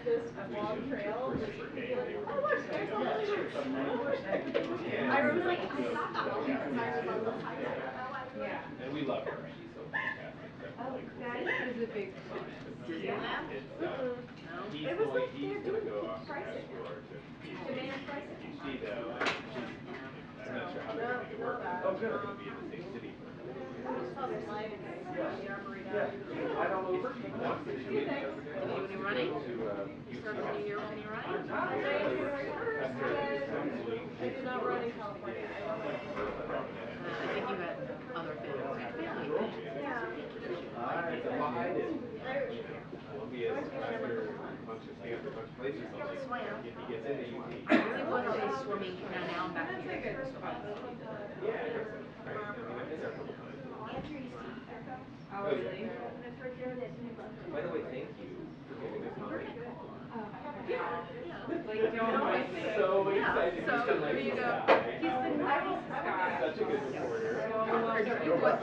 this long trail, just be like, oh look, there's a little. I remember like, I thought that was I was on the side. Yeah. And we love her. She's so fantastic. Oh, that is a big fun. Disneyland? It was like they're doing pricing. Demand pricing. You see though, I'm not sure how they're going to make it work. Oh, good. They're going to be in the same city. I saw this live in the Armory. I don't know. Are you running? You start the new year with any running? I did not run in California. I think you had other family. Yeah. Columbia is after a bunch of Stanford, a bunch of places. Swam. If he gets in, he Really, what are they swimming now I'm back here? Oh, really? By the way, thank you for giving us money. Like, don't mind me. So excited. So, there you go. He's the nicest guy. Such a good reporter.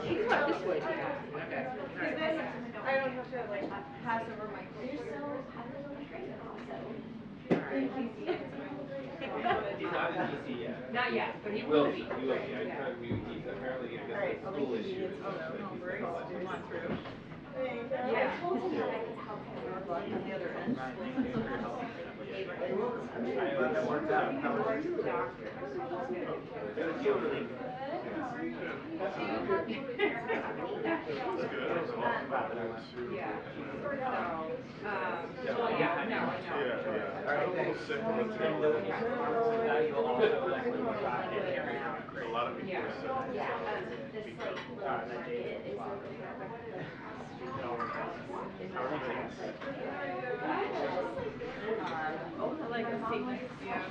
He's what this way. Okay. Because then I don't have to like pass over my You're so great also. He's not in DC yet. Not yet, but he will will be. be. He will be. He's apparently going to get some school issues. Yeah. I told him that I could help him on the other end. That worked out. How was it? A lot of people are so This like market is like a sequence, yeah.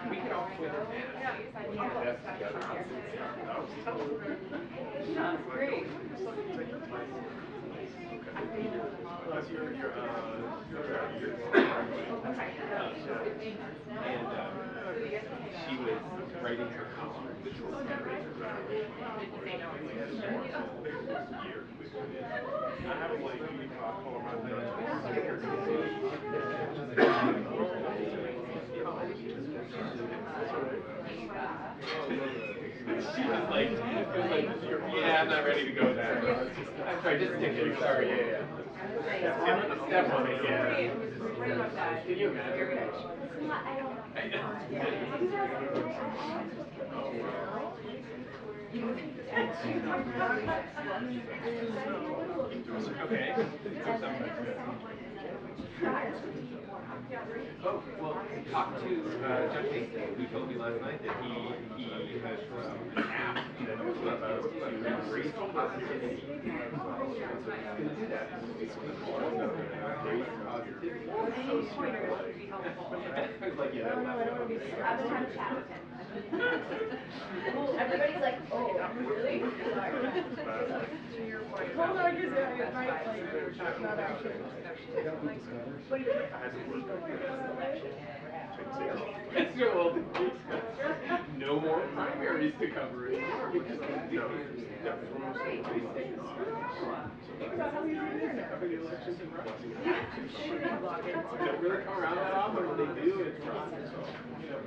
We can all swim. That's great. Plus your And she was writing her column, which was I have a like call my she was like, yeah, I'm not ready to go there. I'm sorry, just stick it. Sorry, yeah. Definitely, yeah. Can you imagine? Okay. Oh, well, talk to Jeff Mason, who told me last night that he has an app that was about to raise positivity. He's going to do that. Raise positivity. Any pointers would be helpful. Like, yeah, I'm gonna have a chat with him. Everybody's like, oh, really? Hold on, because it might like not actually. What do you That's so old. No more primaries to cover anymore because they do. Elections in Russia. Don't really come around that often. When they do, it's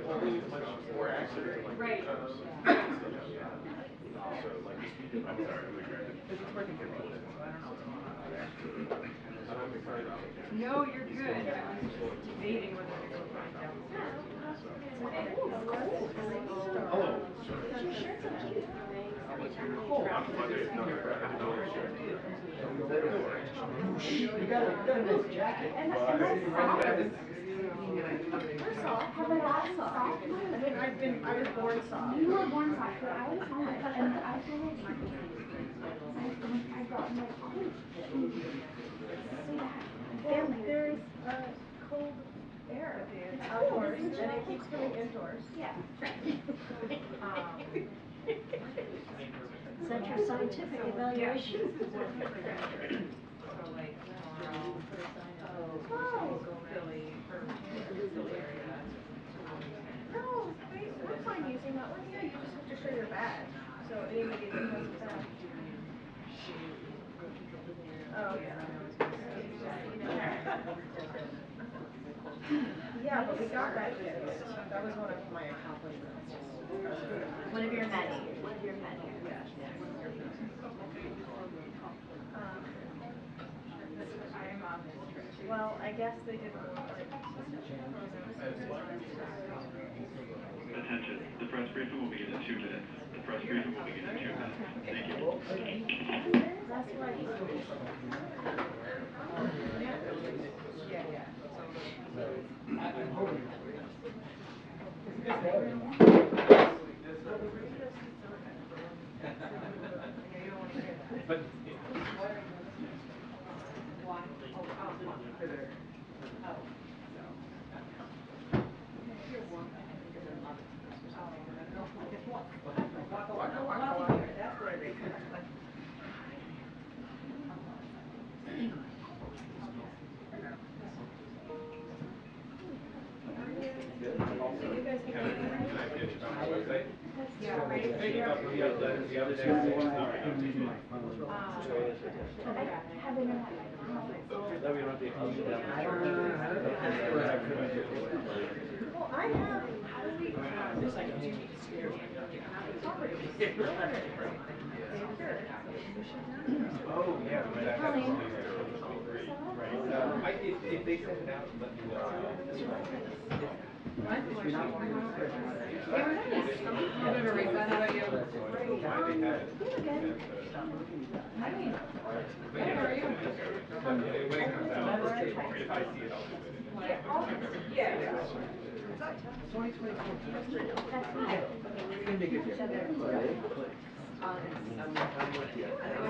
polling is much more accurate. Right. I'm sorry, No, you're good. I was just debating whether to go find downstairs. Hello. You got a nice jacket. And that's first off, have I got soft? I mean, I was born soft. You were born soft, but I was hard, and I feel like I got my cold. And there's cold air outdoors, and it keeps coming indoors. Yeah. Is that your scientific evaluation? No, we're fine using that one. Yeah, you just have to show your badge. So anybody that has a badge. Oh, yeah. Yeah, but we got that fixed. That was one of my accomplishments. One of your many. One of your many. Well, I guess they didn't want Attention, the press briefing will begin in 2 minutes. The press briefing will begin in 2 minutes. Thank you. That's right. But the other day, Well, I have. oh, yeah, but that's right. If they send it out, let me know.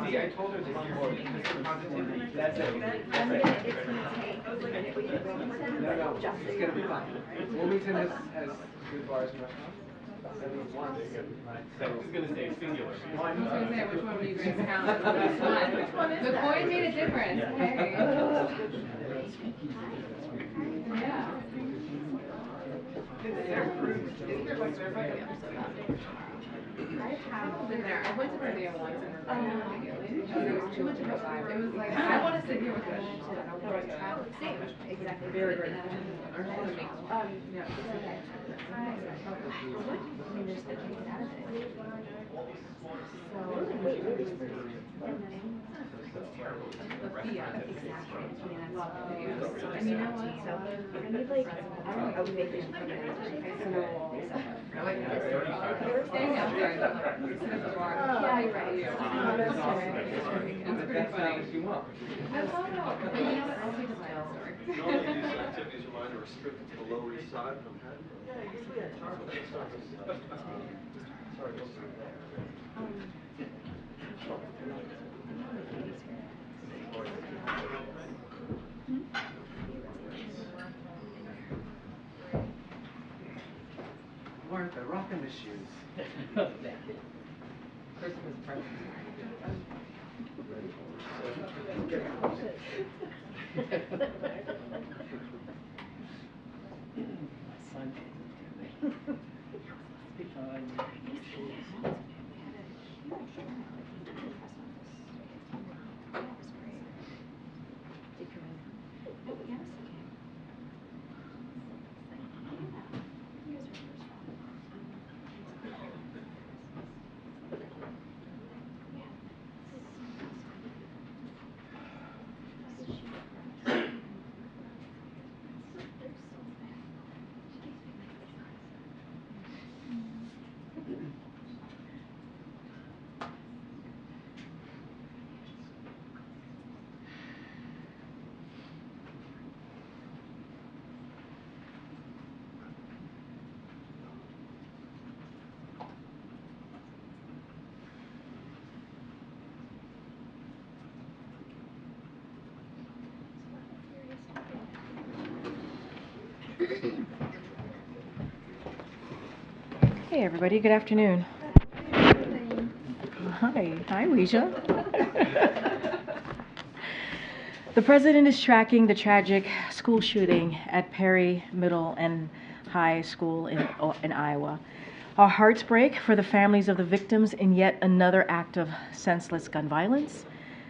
See, I told her this is positivity. That's it. No, it's gonna be fine. Wilmington has good bars and restaurants. So I was gonna say singular. I was gonna say, which one were you going to count? Which one? The coin made a difference. Hey. Yeah. I've been there. I went to Korea once and it was too much of a vibe. It was like, I want to sit here with the same. Exactly. Very, very yeah. And you know what? So I need like, I don't know, a vacation from it. I like staying out there. Sit at the bar. Yeah, you're right. That's pretty funny. If you want. I thought about, but you know what? I'll take a jail story. All of these activities are mine are restricted to the Lower East Side from Manhattan. Yeah, usually I talk about sorry, Martha, rocking the shoes. Christmas present. Hey everybody, good afternoon. Hi Weisha. The president is tracking the tragic school shooting at Perry Middle and High School in Iowa. Our hearts break for the families of the victims in yet another act of senseless gun violence.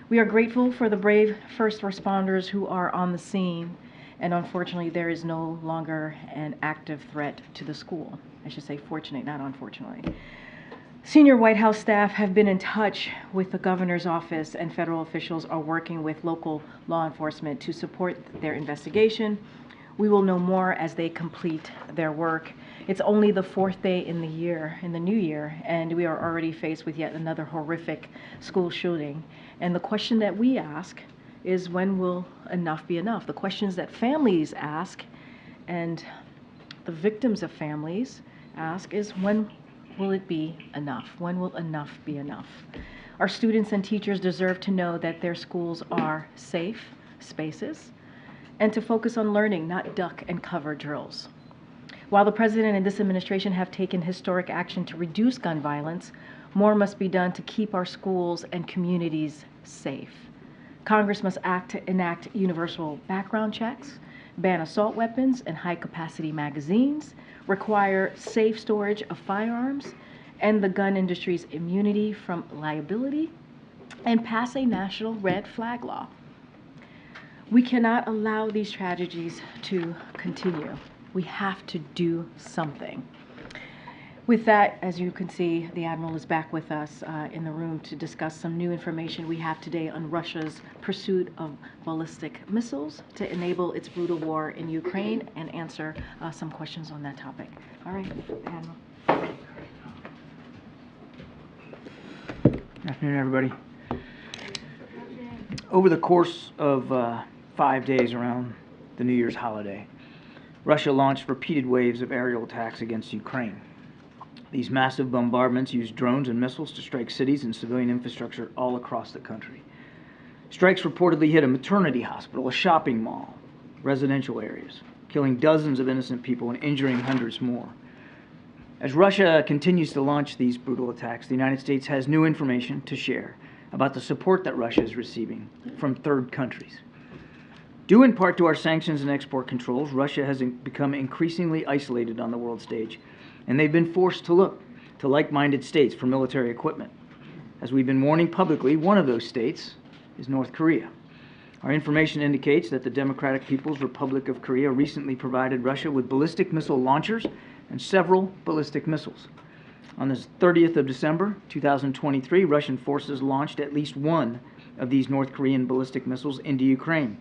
We are grateful for the brave first responders who are on the scene And unfortunately, there is no longer an active threat to the school. I should say fortunate, not unfortunately. Senior White House staff have been in touch with the governor's office, and federal officials are working with local law enforcement to support their investigation. We will know more as they complete their work. It's only the fourth day in the new year, and we are already faced with yet another horrific school shooting. And the question that we ask is, when will enough be enough? The questions that families ask and the victims of families ask is, when will it be enough? When will enough be enough? Our students and teachers deserve to know that their schools are safe spaces and to focus on learning, not duck and cover drills. While the President and this administration have taken historic action to reduce gun violence, more must be done to keep our schools and communities safe. Congress must act to enact universal background checks, ban assault weapons and high-capacity magazines, require safe storage of firearms, end the gun industry's immunity from liability, and pass a national red flag law. We cannot allow these tragedies to continue. We have to do something. With that, as you can see, the Admiral is back with us in the room to discuss some new information we have today on Russia's pursuit of ballistic missiles to enable its brutal war in Ukraine and answer some questions on that topic. All right, Admiral. Good afternoon, everybody. Over the course of 5 days around the New Year's holiday, Russia launched repeated waves of aerial attacks against Ukraine. These massive bombardments used drones and missiles to strike cities and civilian infrastructure all across the country. Strikes reportedly hit a maternity hospital, a shopping mall, residential areas, killing dozens of innocent people and injuring hundreds more. As Russia continues to launch these brutal attacks, the United States has new information to share about the support that Russia is receiving from third countries. Due in part to our sanctions and export controls, Russia has become increasingly isolated on the world stage, and they've been forced to look to like-minded states for military equipment. As we've been warning publicly, one of those states is North Korea. Our information indicates that the Democratic People's Republic of Korea recently provided Russia with ballistic missile launchers and several ballistic missiles. On the 30th of December, 2023, Russian forces launched at least one of these North Korean ballistic missiles into Ukraine.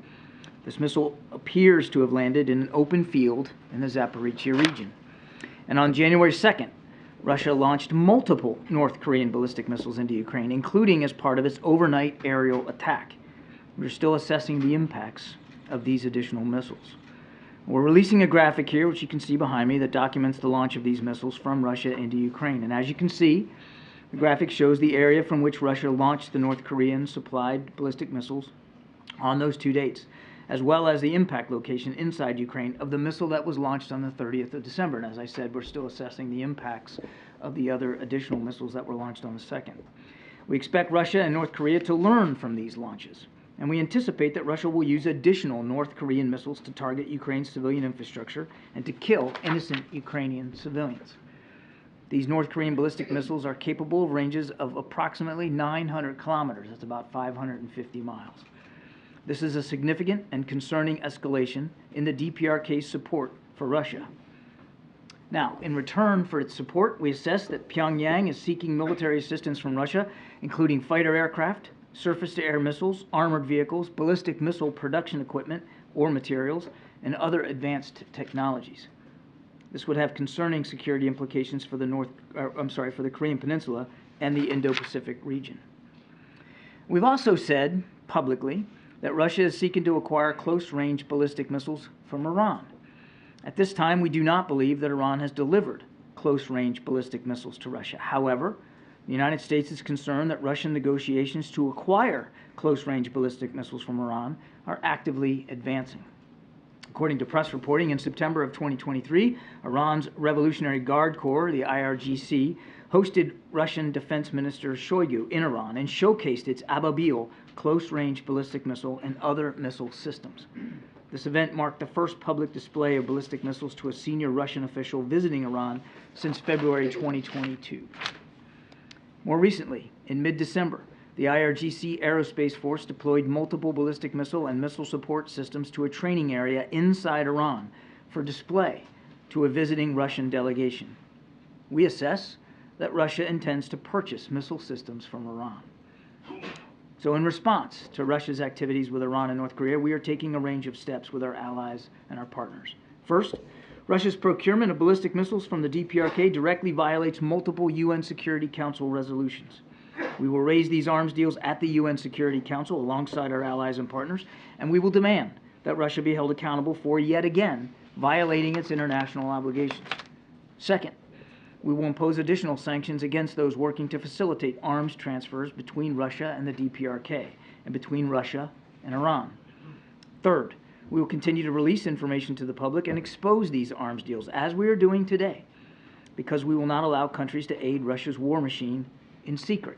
This missile appears to have landed in an open field in the Zaporizhia region. And on January 2nd, Russia launched multiple North Korean ballistic missiles into Ukraine, including as part of its overnight aerial attack. We're still assessing the impacts of these additional missiles. We're releasing a graphic here, which you can see behind me, that documents the launch of these missiles from Russia into Ukraine. And as you can see, the graphic shows the area from which Russia launched the North Korean supplied ballistic missiles on those 2 dates, as well as the impact location inside Ukraine of the missile that was launched on the 30th of December. And as I said, we're still assessing the impacts of the other additional missiles that were launched on the 2nd. We expect Russia and North Korea to learn from these launches, and we anticipate that Russia will use additional North Korean missiles to target Ukraine's civilian infrastructure and to kill innocent Ukrainian civilians. These North Korean ballistic missiles are capable of ranges of approximately 900 kilometers. That's about 550 miles. This is a significant and concerning escalation in the DPRK's support for Russia. Now, in return for its support, we assess that Pyongyang is seeking military assistance from Russia, including fighter aircraft, surface-to-air missiles, armored vehicles, ballistic missile production equipment or materials, and other advanced technologies. This would have concerning security implications for the Korean Peninsula and the Indo-Pacific region. We've also said publicly that Russia is seeking to acquire close-range ballistic missiles from Iran. At this time, we do not believe that Iran has delivered close-range ballistic missiles to Russia. However, the United States is concerned that Russian negotiations to acquire close-range ballistic missiles from Iran are actively advancing. According to press reporting, in September of 2023, Iran's Revolutionary Guard Corps, the IRGC, hosted Russian Defense Minister Shoigu in Iran and showcased its Ababil close-range ballistic missile and other missile systems. This event marked the first public display of ballistic missiles to a senior Russian official visiting Iran since February 2022. More recently, in mid-December, the the IRGC Aerospace Force deployed multiple ballistic missile and missile support systems to a training area inside Iran for display to a visiting Russian delegation. We assess that Russia intends to purchase missile systems from Iran. So in response to Russia's activities with Iran and North Korea, we are taking a range of steps with our allies and our partners. First, Russia's procurement of ballistic missiles from the DPRK directly violates multiple UN Security Council resolutions. We will raise these arms deals at the UN Security Council alongside our allies and partners, and we will demand that Russia be held accountable for, yet again, violating its international obligations. Second, we will impose additional sanctions against those working to facilitate arms transfers between Russia and the DPRK and between Russia and Iran. Third, we will continue to release information to the public and expose these arms deals, as we are doing today, because we will not allow countries to aid Russia's war machine in secret.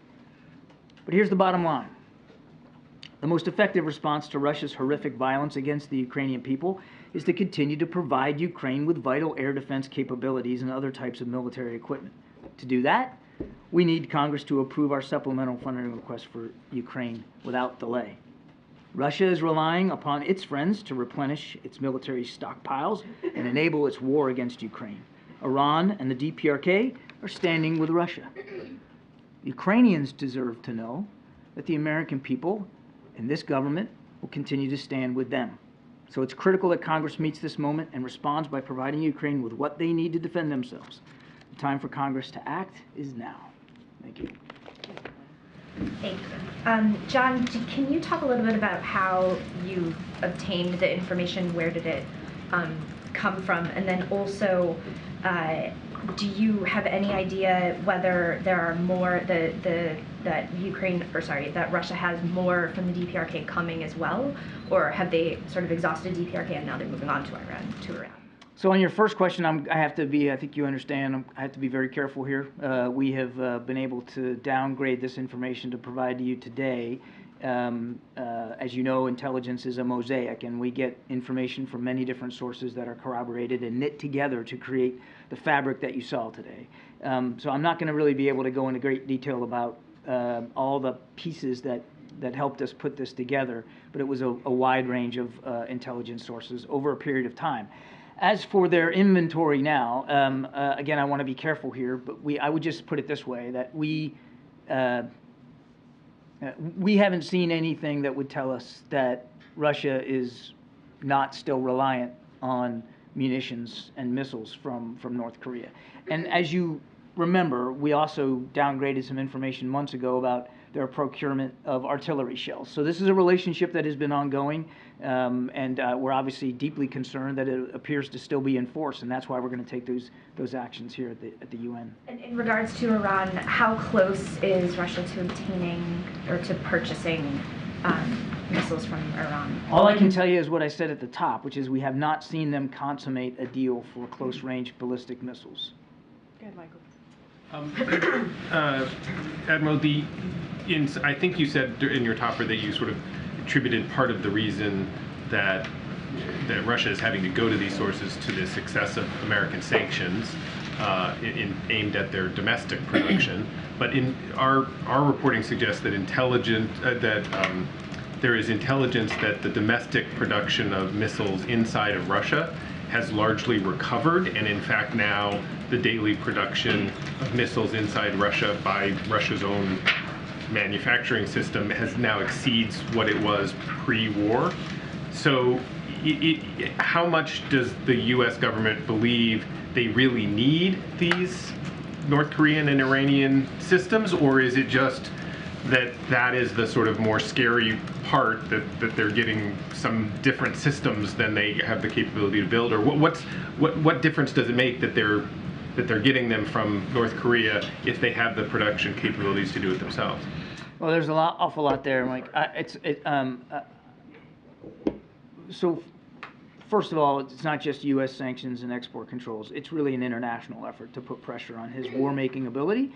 But here's the bottom line. The most effective response to Russia's horrific violence against the Ukrainian people is to continue to provide Ukraine with vital air defense capabilities and other types of military equipment. To do that, we need Congress to approve our supplemental funding request for Ukraine without delay. Russia is relying upon its friends to replenish its military stockpiles and enable its war against Ukraine. Iran and the DPRK are standing with Russia. Ukrainians deserve to know that the American people and this government will continue to stand with them. So it's critical that Congress meets this moment and responds by providing Ukraine with what they need to defend themselves. The time for Congress to act is now. Thank you. Thank you. John, can you talk a little bit about how you obtained the information? Where did it come from? And then also, do you have any idea whether there are more that Russia has more from the DPRK coming as well, or have they sort of exhausted DPRK and now they're moving on to Iran? So on your first question, I have to be, I think you understand, I have to be very careful here. We have been able to downgrade this information to provide to you today. As you know, intelligence is a mosaic, and we get information from many different sources that are corroborated and knit together to create the fabric that you saw today. So I'm not going to really be able to go into great detail about all the pieces that helped us put this together, but it was a wide range of intelligence sources over a period of time. As for their inventory now, again, I want to be careful here, but I would just put it this way, that we haven't seen anything that would tell us that Russia is not still reliant on munitions and missiles from North Korea. And as you remember, we also downgraded some information months ago about their procurement of artillery shells. So this is a relationship that has been ongoing, and we're obviously deeply concerned that it appears to still be in force, and that's why we're going to take those actions here at the UN. And in regards to Iran, how close is Russia to obtaining or to purchasing missiles from Iran? All I can tell you is what I said at the top, which is we have not seen them consummate a deal for close-range ballistic missiles. Go ahead, Michael. Admiral, I think you said in your topper that you sort of attributed part of the reason that Russia is having to go to these sources to the success of American sanctions aimed at their domestic production. But in our reporting suggests that there is intelligence that the domestic production of missiles inside of Russia has largely recovered, and in fact now the daily production of missiles inside Russia by Russia's own manufacturing system has now exceeds what it was pre-war. So how much does the US government believe they really need these North Korean and Iranian systems, or is it just that is the sort of more scary part, that they're getting some different systems than they have the capability to build? Or what difference does it make that they're getting them from North Korea if they have the production capabilities to do it themselves? Well, there's awful lot there, Mike. So first of all, it's not just U.S. sanctions and export controls. It's really an international effort to put pressure on his war-making ability,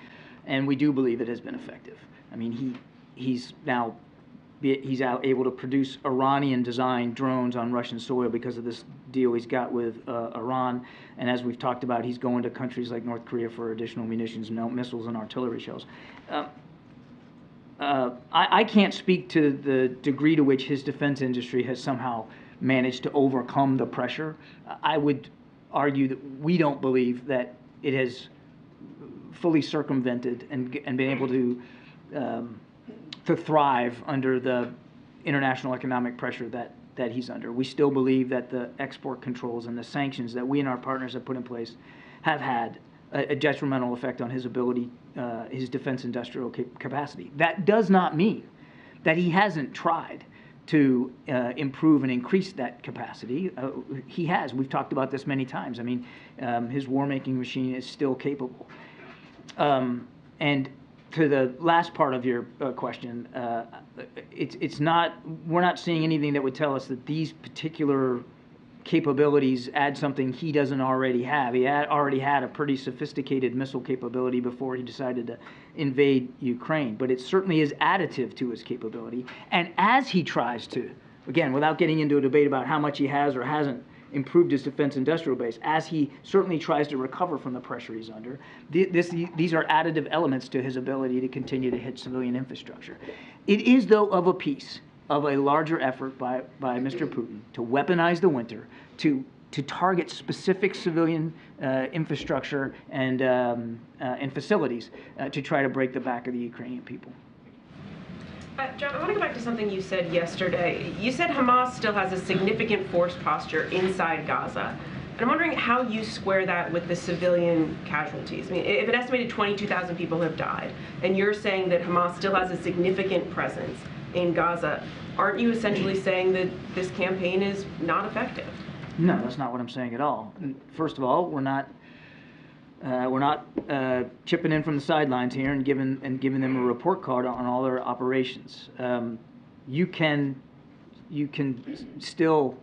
and we do believe it has been effective. I mean, he's now able to produce Iranian-designed drones on Russian soil because of this deal he's got with Iran. And as we've talked about, he's going to countries like North Korea for additional munitions, missiles, and artillery shells. I can't speak to the degree to which his defense industry has somehow managed to overcome the pressure. I would argue that we don't believe that it has fully circumvented and been able to thrive under the international economic pressure that he's under. We still believe that the export controls and the sanctions that we and our partners have put in place have had a detrimental effect on his ability, his defense industrial capacity. That does not mean that he hasn't tried to improve and increase that capacity. He has. We've talked about this many times. I mean, his war-making machine is still capable. And to the last part of your question, it's not. We're not seeing anything that would tell us that these particular capabilities add something he doesn't already have. He already had a pretty sophisticated missile capability before he decided to invade Ukraine, but it certainly is additive to his capability. And as he tries to, again, without getting into a debate about how much he has or hasn't improved his defense industrial base, as he certainly tries to recover from the pressure he's under, these are additive elements to his ability to continue to hit civilian infrastructure. It is, though, of a piece of a larger effort by Mr. Putin to weaponize the winter, to target specific civilian infrastructure and facilities to try to break the back of the Ukrainian people. John, I want to go back to something you said yesterday. You said Hamas still has a significant force posture inside Gaza. And I'm wondering how you square that with the civilian casualties. I mean, if an estimated 22,000 people have died, and you're saying that Hamas still has a significant presence in Gaza, aren't you essentially saying that this campaign is not effective? No, that's not what I'm saying at all. First of all, we're not chipping in from the sidelines here and giving them a report card on all their operations. You can still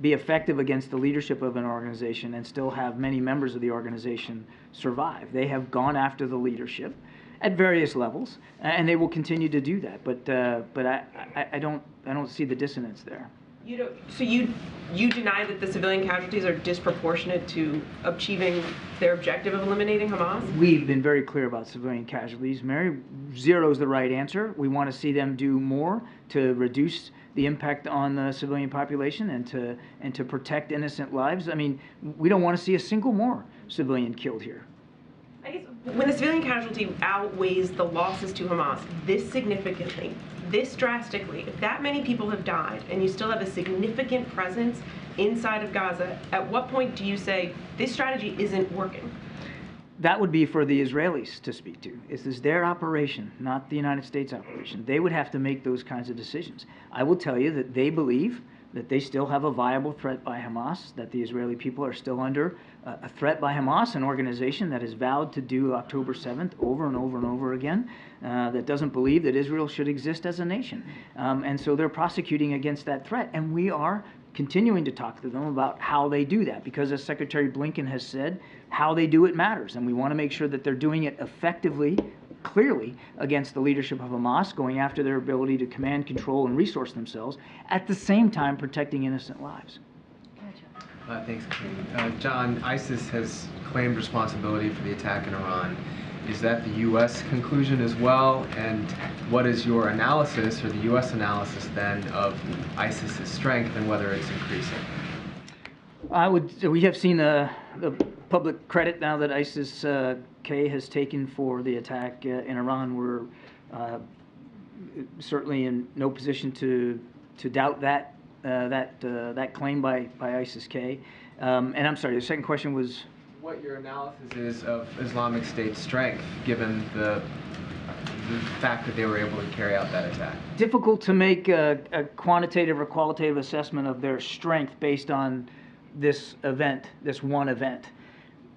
be effective against the leadership of an organization and still have many members of the organization survive. They have gone after the leadership at various levels, and they will continue to do that. But I don't see the dissonance there. So you deny that the civilian casualties are disproportionate to achieving their objective of eliminating Hamas? We've been very clear about civilian casualties, Mary. Zero is the right answer. We want to see them do more to reduce the impact on the civilian population and to protect innocent lives. I mean, we don't want to see a single more civilian killed here. I guess when the civilian casualty outweighs the losses to Hamas this significantly, this drastically, if that many people have died and you still have a significant presence inside of Gaza, at what point do you say this strategy isn't working? That would be for the Israelis to speak to. This is their operation, not the United States operation. They would have to make those kinds of decisions. I will tell you that they believe that they still have a viable threat by Hamas, that the Israeli people are still under a threat by Hamas, an organization that has vowed to do October 7th over and over and over again, that doesn't believe that Israel should exist as a nation. And so they're prosecuting against that threat. And we are continuing to talk to them about how they do that, because as Secretary Blinken has said, how they do it matters. And we want to make sure that they're doing it effectively, clearly, against the leadership of Hamas, going after their ability to command, control, and resource themselves, at the same time protecting innocent lives. Thanks, Karine. John, ISIS has claimed responsibility for the attack in Iran. Is that the U.S. conclusion as well? And what is your analysis, or the U.S. analysis then, of ISIS's strength and whether it's increasing? We have seen the public credit now that ISIS-K has taken for the attack in Iran. We're certainly in no position to doubt that claim by ISIS-K. And I'm sorry, the second question was? What your analysis is of Islamic State's strength, given the fact that they were able to carry out that attack. Difficult to make a quantitative or qualitative assessment of their strength based on this event, this one event.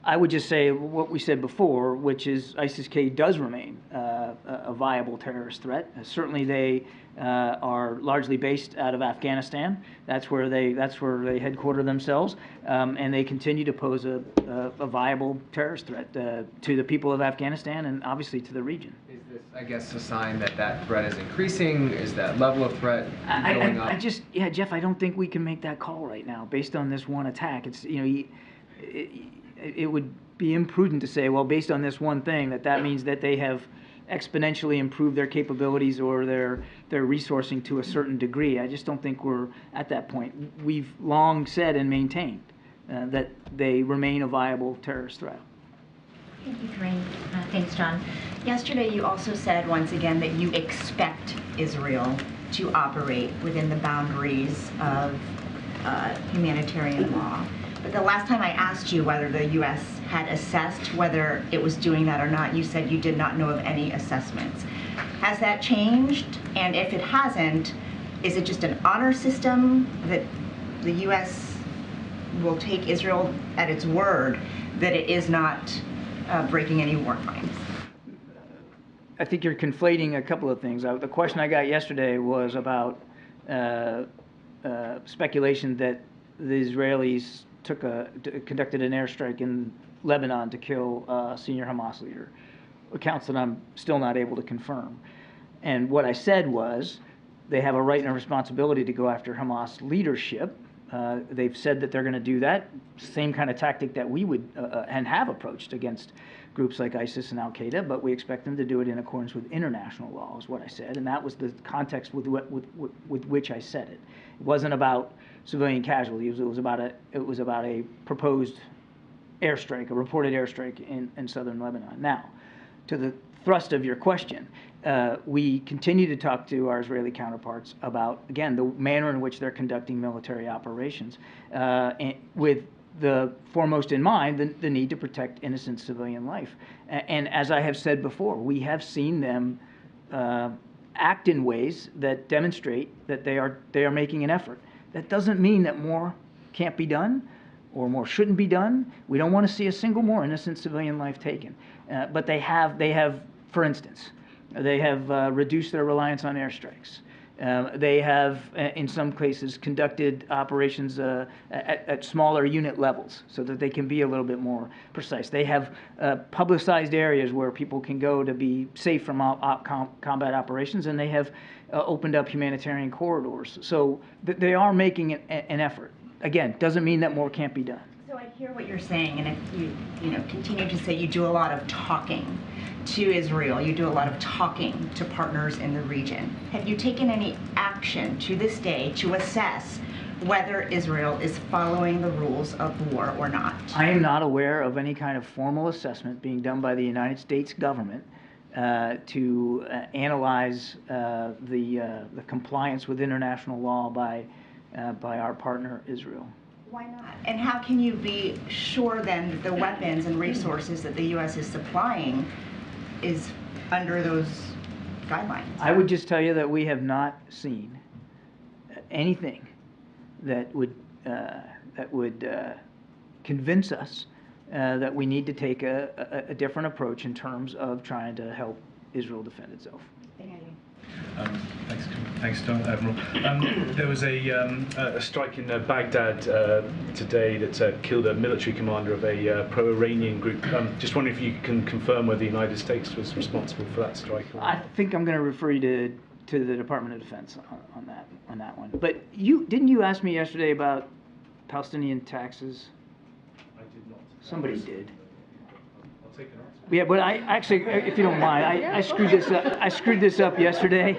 I would just say what we said before, which is ISIS-K does remain a viable terrorist threat. Certainly they are largely based out of Afghanistan. That's where they headquarter themselves, and they continue to pose a viable terrorist threat to the people of Afghanistan and obviously to the region. Is this, I guess, a sign that that threat is increasing? Is that level of threat going up? Jeff, I don't think we can make that call right now based on this one attack. It's it would be imprudent to say, well, based on this one thing, that means that they have exponentially improve their capabilities or their resourcing to a certain degree. I just don't think we're at that point. We've long said and maintained that they remain a viable terrorist threat. Thank you, Karine. Thanks, John. Yesterday, you also said once again that you expect Israel to operate within the boundaries of humanitarian law. But the last time I asked you whether the U.S. had assessed whether it was doing that or not, you said you did not know of any assessments. Has that changed? And if it hasn't, is it just an honor system that the U.S. will take Israel at its word that it is not breaking any war crimes? I think you're conflating a couple of things. The question I got yesterday was about speculation that the Israelis conducted an airstrike in Lebanon to kill a senior Hamas leader, accounts that I'm still not able to confirm. And what I said was they have a right and a responsibility to go after Hamas leadership. They've said that they're going to do that, same kind of tactic that we would and have approached against groups like ISIS and Al-Qaeda, but we expect them to do it in accordance with international law, is what I said, and that was the context with which I said it. It wasn't about civilian casualties. It was about a proposed airstrike, a reported airstrike in southern Lebanon. Now, to the thrust of your question, we continue to talk to our Israeli counterparts about, again, the manner in which they're conducting military operations, and with the foremost in mind, the need to protect innocent civilian life. And as I have said before, we have seen them act in ways that demonstrate that they are making an effort. That doesn't mean that more can't be done or more shouldn't be done. We don't want to see a single more innocent civilian life taken. But they have, for instance, they have reduced their reliance on airstrikes. They have, in some cases, conducted operations at smaller unit levels so that they can be a little bit more precise. They have publicized areas where people can go to be safe from combat operations, and they have opened up humanitarian corridors. So they are making an effort. Again, doesn't mean that more can't be done. So I hear what you're saying, and if you continue to say you do a lot of talking to Israel, you do a lot of talking to partners in the region. Have you taken any action to this day to assess whether Israel is following the rules of war or not? I am not aware of any kind of formal assessment being done by the United States government to analyze the compliance with international law by our partner Israel. Why not? And how can you be sure then that the weapons and resources that the U.S. is supplying is under those guidelines? I would just tell you that we have not seen anything that would convince us that we need to take a different approach in terms of trying to help Israel defend itself. Thanks, John, Admiral. There was a strike in Baghdad today that killed a military commander of a pro-Iranian group. Just wondering if you can confirm whether the United States was responsible for that strike. I think I'm going to refer you to the Department of Defense on that one. But didn't you ask me yesterday about Palestinian taxes? I did not. Somebody did. I'll take an answer. Yeah, but I actually, if you don't mind, I screwed this up. I screwed this up yesterday.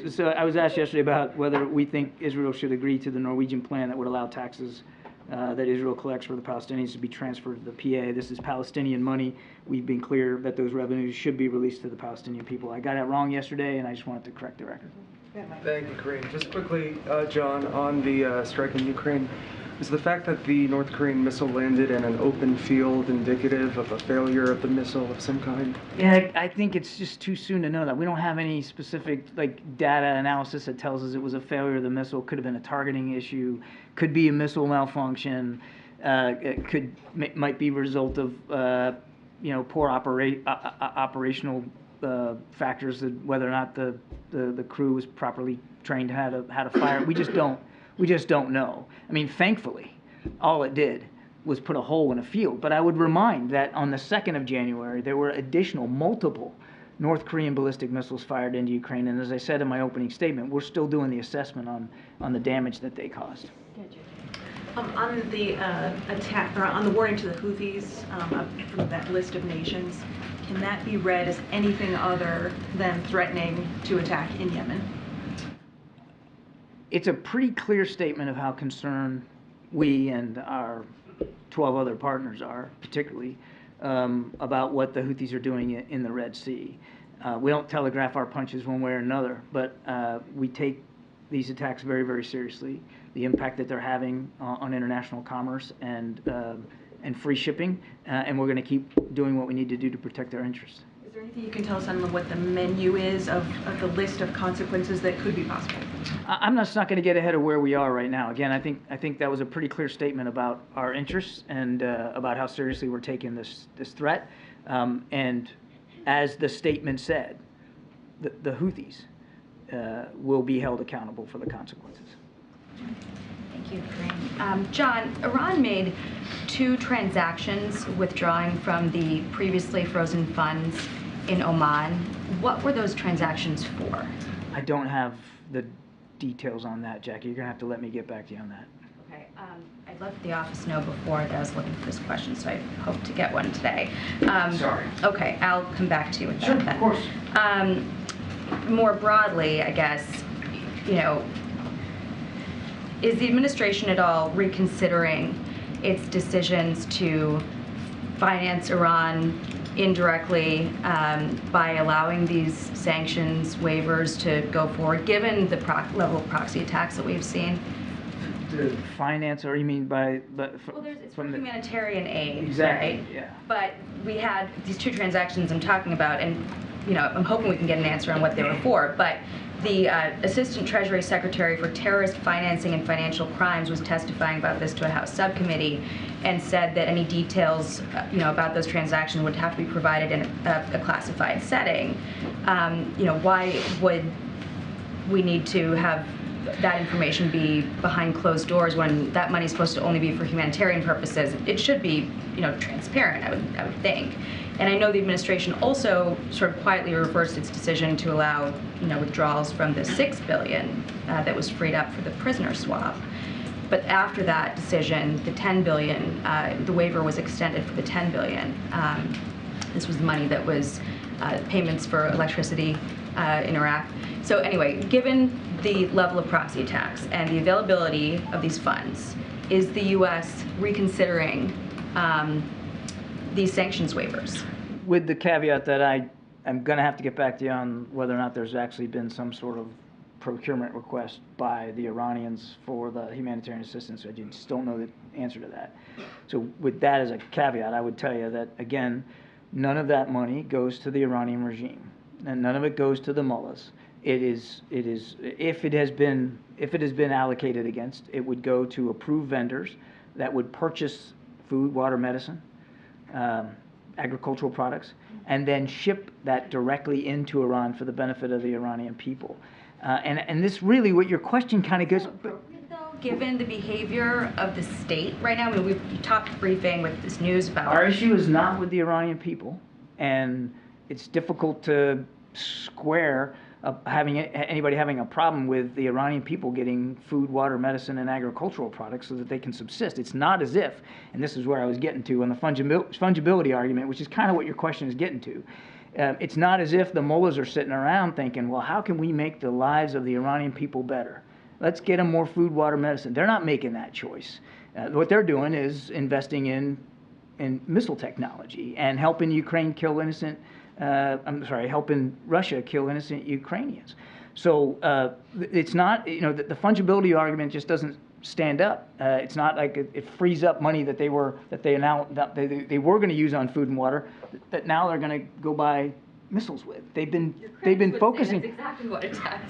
So I was asked yesterday about whether we think Israel should agree to the Norwegian plan that would allow taxes that Israel collects for the Palestinians to be transferred to the PA. This is Palestinian money. We've been clear that those revenues should be released to the Palestinian people. I got it wrong yesterday, and I just wanted to correct the record. Thank you, Karine. Just quickly, John, on the strike in Ukraine, is the fact that the North Korean missile landed in an open field indicative of a failure of the missile of some kind? Yeah, I think it's just too soon to know that. We don't have any specific data analysis that tells us it was a failure of the missile. Could have been a targeting issue. Could be a missile malfunction. It might be a result of poor operational factors, whether or not the crew was properly trained how to fire. We just don't know. I mean, thankfully, all it did was put a hole in a field. But I would remind that on the 2nd of January, there were multiple North Korean ballistic missiles fired into Ukraine. And as I said in my opening statement, we're still doing the assessment on the damage that they caused. On the attack, or on the warning to the Houthis from that list of nations, can that be read as anything other than threatening to attack in Yemen? It's a pretty clear statement of how concerned we and our 12 other partners are, particularly, about what the Houthis are doing in the Red Sea. We don't telegraph our punches one way or another, but we take these attacks very, very seriously. The impact that they're having on international commerce and free shipping, and we're going to keep doing what we need to do to protect our interests. Is there anything you can tell us on what the menu is of the list of consequences that could be possible? I'm just not going to get ahead of where we are right now. Again, I think that was a pretty clear statement about our interests and about how seriously we're taking this threat. And as the statement said, the Houthis will be held accountable for the consequences. Thank you, Karine. John, Iran made 2 transactions withdrawing from the previously frozen funds in Oman. What were those transactions for? I don't have the details on that, Jackie. You're going to have to let me get back to you on that. Okay. I let the office know before that I was looking for this question, so I hope to get one today. Sorry. Okay, I'll come back to you with that. Sure, then. of course. More broadly, I guess, is the administration at all reconsidering its decisions to finance Iran indirectly by allowing these sanctions waivers to go forward, given the level of proxy attacks that we've seen? The finance, or you mean by... Well, it's from humanitarian aid, exactly, right? Yeah. But we had these 2 transactions I'm talking about, and I'm hoping we can get an answer on what they were for, but the Assistant Treasury Secretary for Terrorist Financing and Financial Crimes was testifying about this to a House subcommittee and said that any details, about those transactions would have to be provided in a classified setting. Why would we need to have that information be behind closed doors when that money is supposed to only be for humanitarian purposes? It should be, transparent, I would think. And I know the administration also sort of quietly reversed its decision to allow, withdrawals from the $6 billion that was freed up for the prisoner swap. But after that decision, the $10 billion, the waiver was extended for the $10 billion. This was the money that was payments for electricity in Iraq. So anyway, given the level of proxy attacks and the availability of these funds, is the U.S. reconsidering these sanctions waivers? With the caveat that I'm going to have to get back to you on whether or not there's actually been some sort of procurement request by the Iranians for the humanitarian assistance. I just don't know the answer to that. So with that as a caveat, I would tell you that, again, none of that money goes to the Iranian regime, and none of it goes to the mullahs. It is if it has been allocated against, it would go to approved vendors that would purchase food, water, medicine, agricultural products, and then ship that directly into Iran for the benefit of the Iranian people. And this really, what your question kind of goes... Given the behavior of the state right now, we've talked briefing with this news about... Our issue is not with the Iranian people, and it's difficult to square anybody having a problem with the Iranian people getting food, water, medicine, and agricultural products so that they can subsist. It's not as if, and this is where I was getting to on the fungibility argument, which is kind of what your question is getting to. It's not as if the mullahs are sitting around thinking, well, how can we make the lives of the Iranian people better? Let's get them more food, water, medicine. They're not making that choice. What they're doing is investing in missile technology and helping Ukraine kill innocent helping Russia kill innocent Ukrainians. So it's not, the fungibility argument just doesn't stand up. It's not like it frees up money that they were going to use on food and water that now they're going to go buy missiles with. They've been focusing. That's exactly what it does.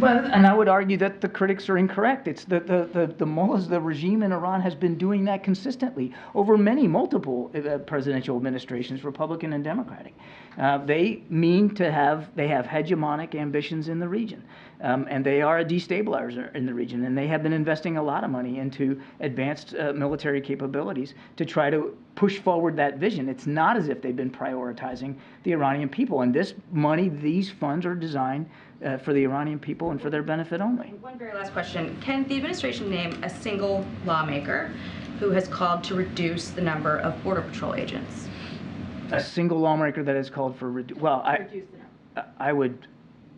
Well, and I would argue that the critics are incorrect. It's the mullahs, the regime in Iran has been doing that consistently over multiple presidential administrations, Republican and Democratic. They have hegemonic ambitions in the region, and they are a destabilizer in the region, and they have been investing a lot of money into advanced military capabilities to try to push forward that vision. It's not as if they've been prioritizing the Iranian people, and this money, these funds are designed for the Iranian people and for their benefit only. One very last question. Can the administration name a single lawmaker who has called to reduce the number of Border Patrol agents? a single lawmaker that has called for well, I would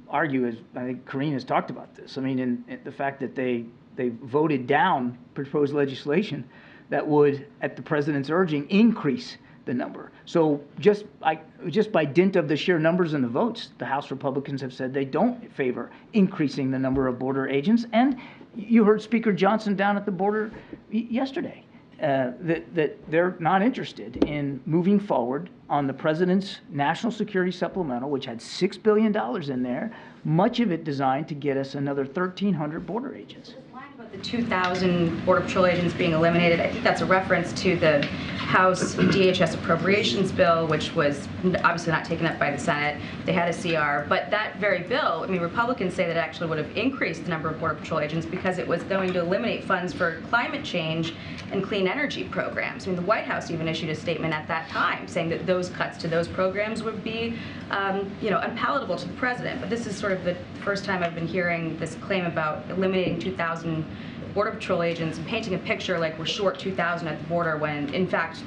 argue, as I think Karine has talked about this. I mean, in the fact that they voted down proposed legislation that would, at the president's urging, increase the number. So just by dint of the sheer numbers and the votes, the House Republicans have said they don't favor increasing the number of border agents. And you heard Speaker Johnson down at the border yesterday. That they're not interested in moving forward on the president's national security supplemental, which had $6 billion in there, much of it designed to get us another 1,300 border agents. About the 2,000 Border Patrol agents being eliminated, I think that's a reference to the House DHS appropriations bill, which was obviously not taken up by the Senate. They had a CR, but that very bill, I mean, Republicans say that it actually would have increased the number of Border Patrol agents because it was going to eliminate funds for climate change and clean energy programs. I mean, the White House even issued a statement at that time saying that those cuts to those programs would be, unpalatable to the president. But this is sort of the first time I've been hearing this claim about eliminating 2,000 Border Patrol agents and painting a picture like we're short 2,000 at the border when, in fact,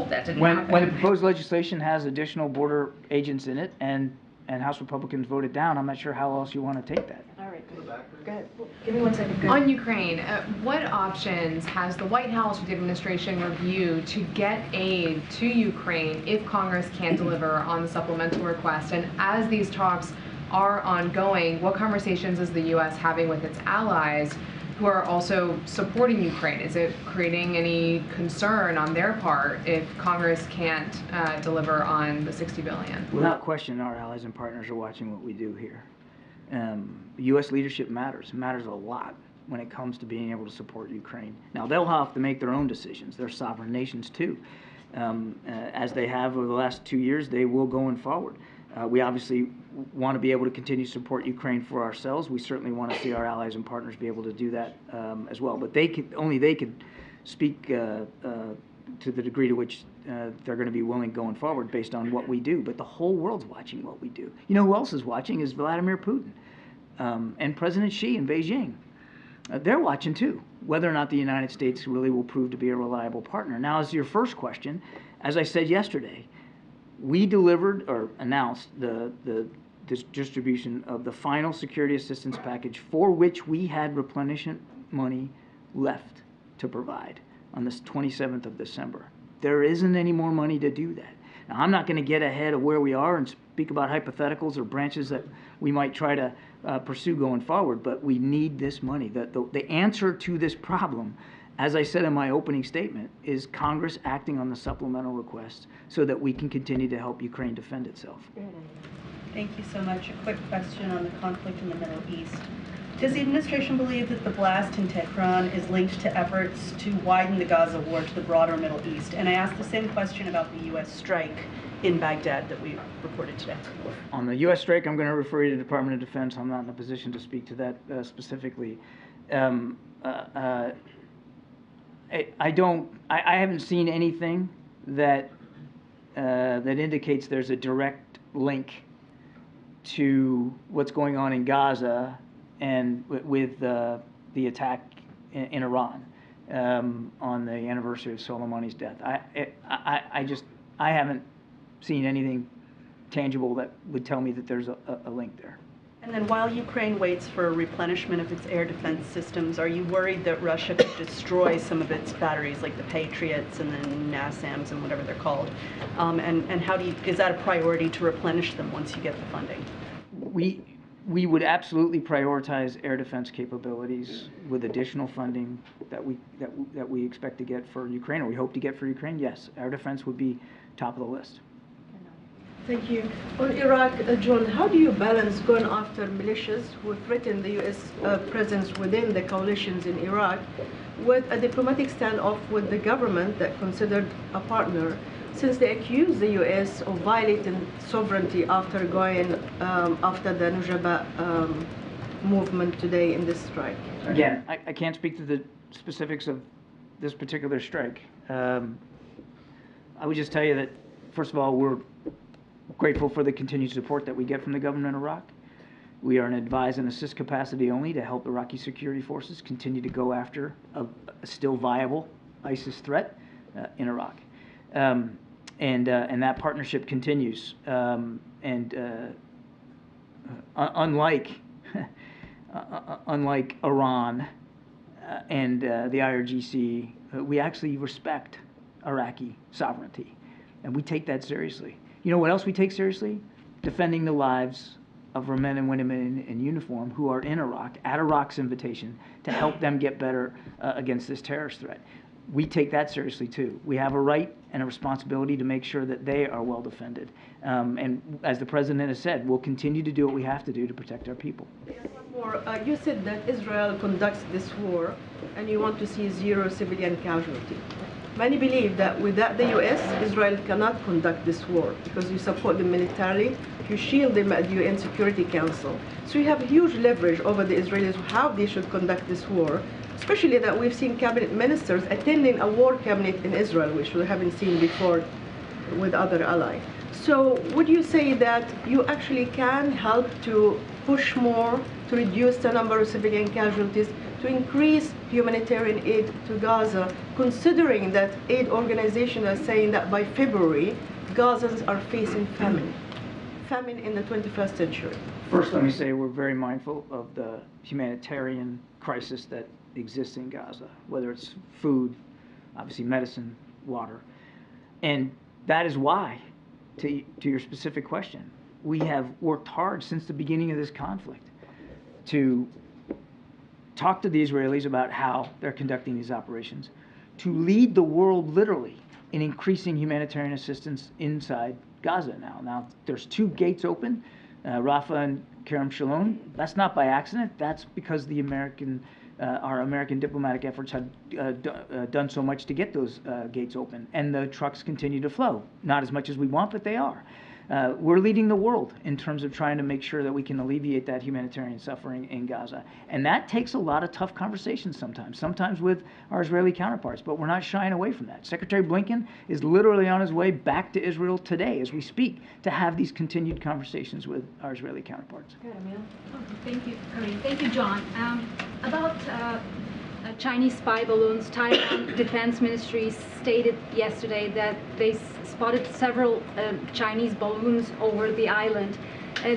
that didn't happen. When the proposed legislation has additional border agents in it and House Republicans voted down, I'm not sure how else you want to take that. All right. Go ahead. Give me 1 second. On Ukraine, what options has the White House or the administration reviewed to get aid to Ukraine if Congress can't deliver on the supplemental request? And as these talks are ongoing, what conversations is the U.S. having with its allies who are also supporting Ukraine? Is it creating any concern on their part if Congress can't deliver on the $60 billion? Without question, our allies and partners are watching what we do here. U.S. leadership matters. It matters a lot when it comes to being able to support Ukraine. Now, they'll have to make their own decisions. They're sovereign nations, too. As they have over the last 2 years, they will going forward. We obviously want to be able to continue to support Ukraine for ourselves. We certainly want to see our allies and partners be able to do that as well. But only they could speak to the degree to which they're going to be willing going forward based on what we do. But the whole world's watching what we do. You know who else is watching is Vladimir Putin and President Xi in Beijing. They're watching too, whether or not the United States really will prove to be a reliable partner. Now, as your first question, as I said yesterday, we delivered or announced the distribution of the final security assistance package for which we had replenishment money left to provide on the 27th of December. There isn't any more money to do that. Now, I'm not going to get ahead of where we are and speak about hypotheticals or branches that we might try to pursue going forward, but we need this money. The answer to this problem, as I said in my opening statement, is Congress acting on the supplemental request so that we can continue to help Ukraine defend itself. Thank you so much. A quick question on the conflict in the Middle East. Does the administration believe that the blast in Tehran is linked to efforts to widen the Gaza war to the broader Middle East? And I asked the same question about the U.S. strike in Baghdad that we reported today. On the U.S. strike, I'm going to refer you to the Department of Defense. I'm not in a position to speak to that specifically. I haven't seen anything that that indicates there's a direct link to what's going on in Gaza and with the attack in Iran on the anniversary of Soleimani's death. I haven't seen anything tangible that would tell me that there's a link there. And then while Ukraine waits for replenishment of its air defense systems, are you worried that Russia could destroy some of its batteries, like the Patriots and the NASAMS and whatever they're called? And how is that a priority to replenish them once you get the funding? We would absolutely prioritize air defense capabilities with additional funding that we expect to get for Ukraine, or we hope to get for Ukraine. Yes, air defense would be top of the list. Thank you. On Iraq, John, how do you balance going after militias who threaten the U.S. presence within the coalitions in Iraq with a diplomatic standoff with the government that considered a partner, since they accuse the U.S. of violating sovereignty after going after the Nujaba movement today in this strike? Again, I can't speak to the specifics of this particular strike. I would just tell you that, first of all, we're grateful for the continued support that we get from the government of Iraq. We are an advise and assist capacity only to help Iraqi security forces continue to go after a still viable ISIS threat in Iraq. and that partnership continues. Unlike unlike Iran and the IRGC, we actually respect Iraqi sovereignty, and we take that seriously. You know what else we take seriously? Defending the lives of our men and women in uniform who are in Iraq, at Iraq's invitation, to help them get better against this terrorist threat. We take that seriously too. We have a right and a responsibility to make sure that they are well defended. And as the President has said, we'll continue to do what we have to do to protect our people. More, you said that Israel conducts this war and you want to see 0 civilian casualty. Many believe that without the US, Israel cannot conduct this war because you support them militarily, you shield them at the UN Security Council. So you have huge leverage over the Israelis how they should conduct this war, especially that we've seen cabinet ministers attending a war cabinet in Israel, which we haven't seen before with other allies. So would you say that you actually can help to push more to reduce the number of civilian casualties, to increase humanitarian aid to Gaza, considering that aid organizations are saying that by February, Gazans are facing famine in the 21st century? First, let me say we're very mindful of the humanitarian crisis that exists in Gaza, whether it's food, obviously medicine, water. And that is why, to your specific question, we have worked hard since the beginning of this conflict to talk to the Israelis about how they're conducting these operations, to lead the world literally in increasing humanitarian assistance inside Gaza now. Now, there's 2 gates open, Rafah and Kerem Shalom. That's not by accident. That's because the our American diplomatic efforts had done so much to get those gates open, and the trucks continue to flow. Not as much as we want, but they are. We're leading the world in terms of trying to make sure that we can alleviate that humanitarian suffering in Gaza. And that takes a lot of tough conversations sometimes with our Israeli counterparts, but we're not shying away from that. Secretary Blinken is literally on his way back to Israel today as we speak to have these continued conversations with our Israeli counterparts. Thank you, Karine. Thank you, John. About Chinese spy balloons, Taiwan Defense Ministry stated yesterday that they spotted several Chinese balloons over the island.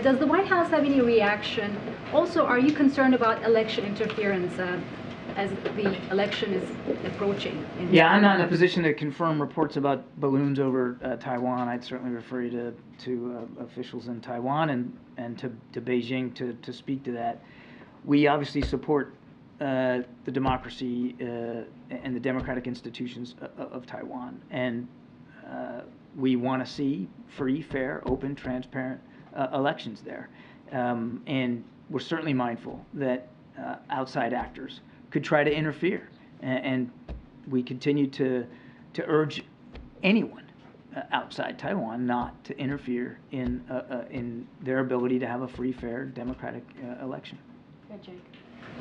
Does the White House have any reaction? Also, are you concerned about election interference as the election is approaching? Yeah, I'm not in a position to confirm reports about balloons over Taiwan. I'd certainly refer you to officials in Taiwan and to Beijing to speak to that. We obviously support the democracy and the democratic institutions of Taiwan, and we want to see free, fair, open, transparent elections there. And we're certainly mindful that outside actors could try to interfere, and we continue to urge anyone outside Taiwan not to interfere in their ability to have a free, fair, democratic election. Jake.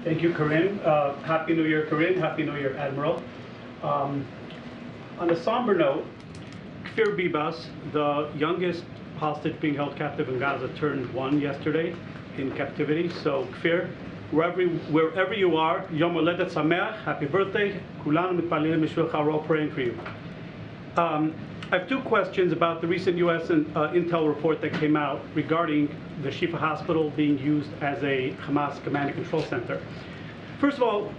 Thank you, Karine. Happy New Year, Karine. Happy New Year, Admiral. On a somber note, Kirby, the youngest hostage being held captive in Gaza, turned 1 yesterday in captivity. So, Kfir, wherever you are, Yom Holedet Sameach, happy birthday. Kulanu mitpalelim b'shvilcha, we're all praying for you. I have 2 questions about the recent U.S. intel report that came out regarding the Shifa Hospital being used as a Hamas command and control center. First of all,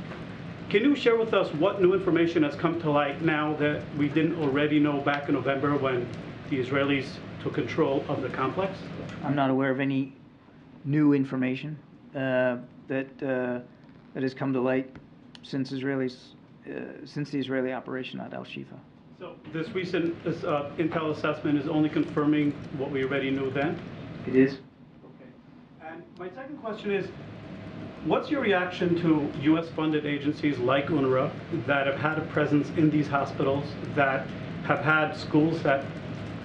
can you share with us what new information has come to light now that we didn't already know back in November when the Israelis took control of the complex? I'm not aware of any new information that has come to light since the Israeli operation at Al-Shifa. So this recent intel assessment is only confirming what we already knew then? It is. Okay. And my second question is, what's your reaction to U.S.-funded agencies like UNRWA that have had a presence in these hospitals, that have had schools that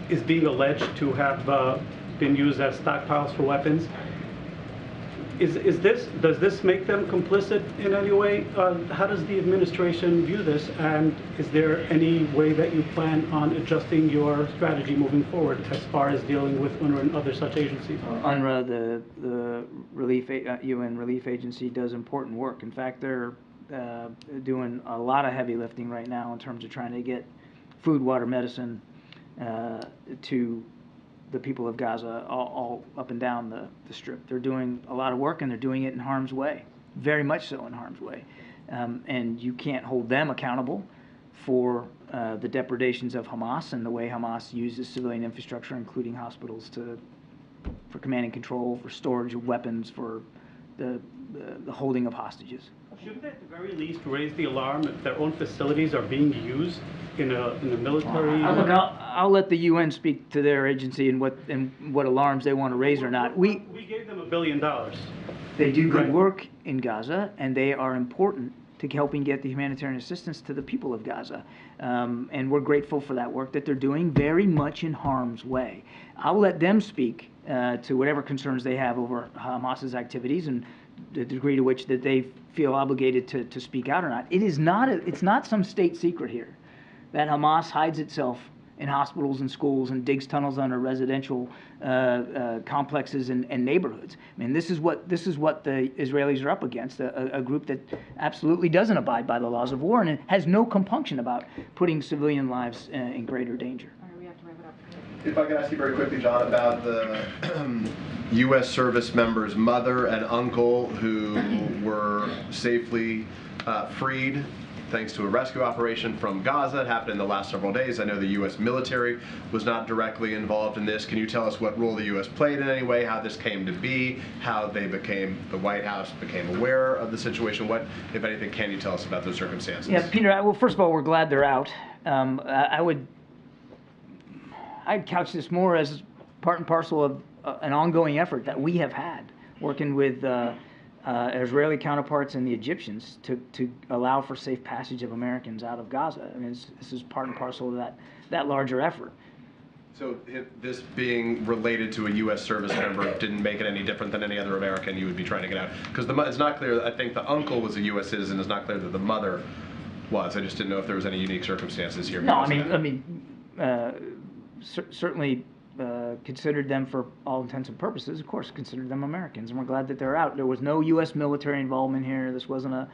is being alleged to have been used as stockpiles for weapons? Does this make them complicit in any way? How does the administration view this? And is there any way that you plan on adjusting your strategy moving forward as far as dealing with UNRWA and other such agencies? UNRWA, the UN relief agency, does important work. In fact, they're doing a lot of heavy lifting right now in terms of trying to get food, water, medicine to the people of Gaza all up and down the Strip. They're doing a lot of work, and they're doing it in harm's way, very much so in harm's way. And you can't hold them accountable for the depredations of Hamas and the way Hamas uses civilian infrastructure, including hospitals, for command and control, for storage of weapons, for the holding of hostages. Shouldn't they at the very least raise the alarm if their own facilities are being used in a military? Look, I'll let the UN speak to their agency and what alarms they want to raise or not. We gave them $1 billion. They do good work in Gaza, and they are important to helping get the humanitarian assistance to the people of Gaza. And we're grateful for that work that they're doing, very much in harm's way. I'll let them speak to whatever concerns they have over Hamas's activities and the degree to which that they feel obligated to speak out or not. It's not some state secret here that Hamas hides itself in hospitals and schools and digs tunnels under residential complexes and neighborhoods. I mean, this is what the Israelis are up against, a group that absolutely doesn't abide by the laws of war and has no compunction about putting civilian lives in greater danger. If I could ask you very quickly, John, about the U.S. service member's mother and uncle who were safely freed thanks to a rescue operation from Gaza. It happened in the last several days. I know the U.S. military was not directly involved in this. Can you tell us what role the U.S. played in any way, how this came to be, how the White House became aware of the situation? What, if anything, can you tell us about those circumstances? Yeah, Peter, well, first of all, we're glad they're out. I'd couch this more as part and parcel of an ongoing effort that we have had, working with Israeli counterparts and the Egyptians to allow for safe passage of Americans out of Gaza. I mean, this is part and parcel of that larger effort. So this being related to a U.S. service member didn't make it any different than any other American you would be trying to get out? Because it's not clear, I think the uncle was a U.S. citizen, it's not clear that the mother was. I just didn't know if there was any unique circumstances here. No, certainly considered them for all intents and purposes, of course, considered them Americans, and we're glad that they're out. There was no U.S. military involvement here. This wasn't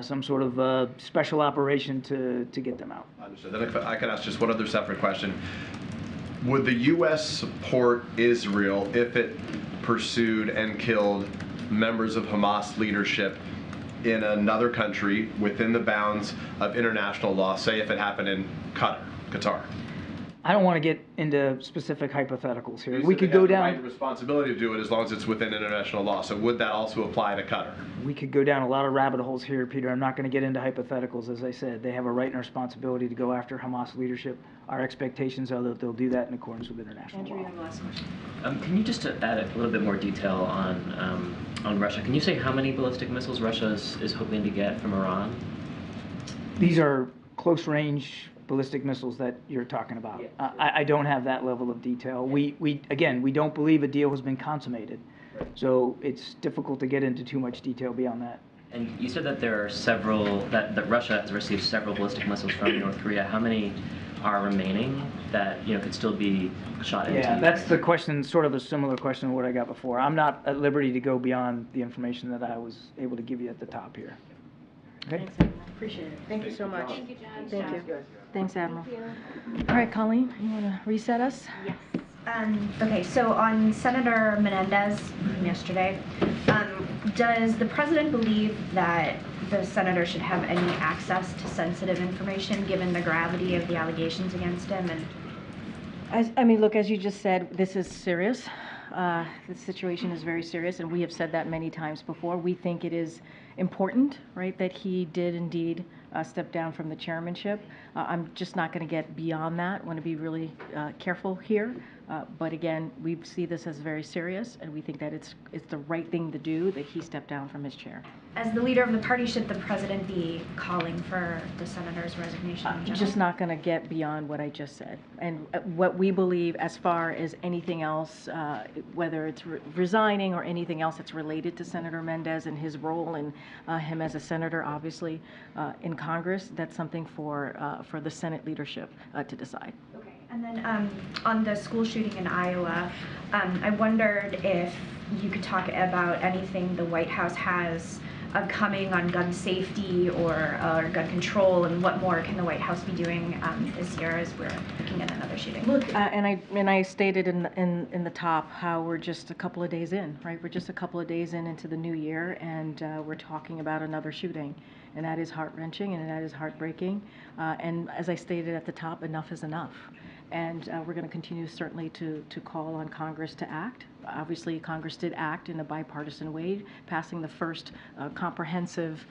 some sort of special operation to get them out. Understood. Then if I could ask just one other separate question. Would the U.S. support Israel if it pursued and killed members of Hamas leadership in another country within the bounds of international law, say if it happened in Qatar? I don't want to get into specific hypotheticals here. We could go down. Right, the responsibility to do it as long as it's within international law. So would that also apply to Qatar? We could go down a lot of rabbit holes here, Peter. I'm not going to get into hypotheticals. As I said, they have a right and a responsibility to go after Hamas leadership. Our expectations are that they'll do that in accordance with international law. Andrew, you have the last question. Can you just add a little bit more detail on Russia? Can you say how many ballistic missiles Russia is hoping to get from Iran? These are close-range ballistic missiles that you're talking about. I don't have that level of detail. We don't believe a deal has been consummated, so it's difficult to get into too much detail beyond that. And you said that there are several, that Russia has received several ballistic missiles from North Korea. How many are remaining that could still be shot into? Yeah, that's the question, sort of a similar question to what I got before. I'm not at liberty to go beyond the information that I was able to give you at the top here. Okay? Thanks, Admiral. Appreciate it. Thank you so much. Thank you, John. Thank you. Thanks, Admiral. All right, Colleen, you want to reset us? Yes. Okay, so on Senator Menendez from yesterday, does the president believe that the senator should have any access to sensitive information given the gravity of the allegations against him? And look, as you just said, this is serious. The situation is very serious, and we have said that many times before. We think it is important, right, that he did indeed step down from the chairmanship. I'm just not going to get beyond that. I want to be really careful here. But again, we see this as very serious, and we think that it's the right thing to do that he stepped down from his chair. As the leader of the party, should the president be calling for the senator's resignation in general? Just not going to get beyond what I just said. And what we believe as far as anything else, whether it's resigning or anything else that's related to Senator Menendez and his role and him as a senator, obviously, in Congress, that's something for the Senate leadership to decide. Okay. And then on the school shooting in Iowa, I wondered if you could talk about anything the White House has upcoming on gun safety or gun control, and what more can the White House be doing this year as we're looking at another shooting? Look, and I stated in the top how we're just a couple of days in, right? We're just a couple of days into the new year, and we're talking about another shooting, and that is heart-wrenching and that is heartbreaking. And as I stated at the top, enough is enough. And we're going to continue certainly to call on Congress to act. Obviously, Congress did act in a bipartisan way, passing the first comprehensive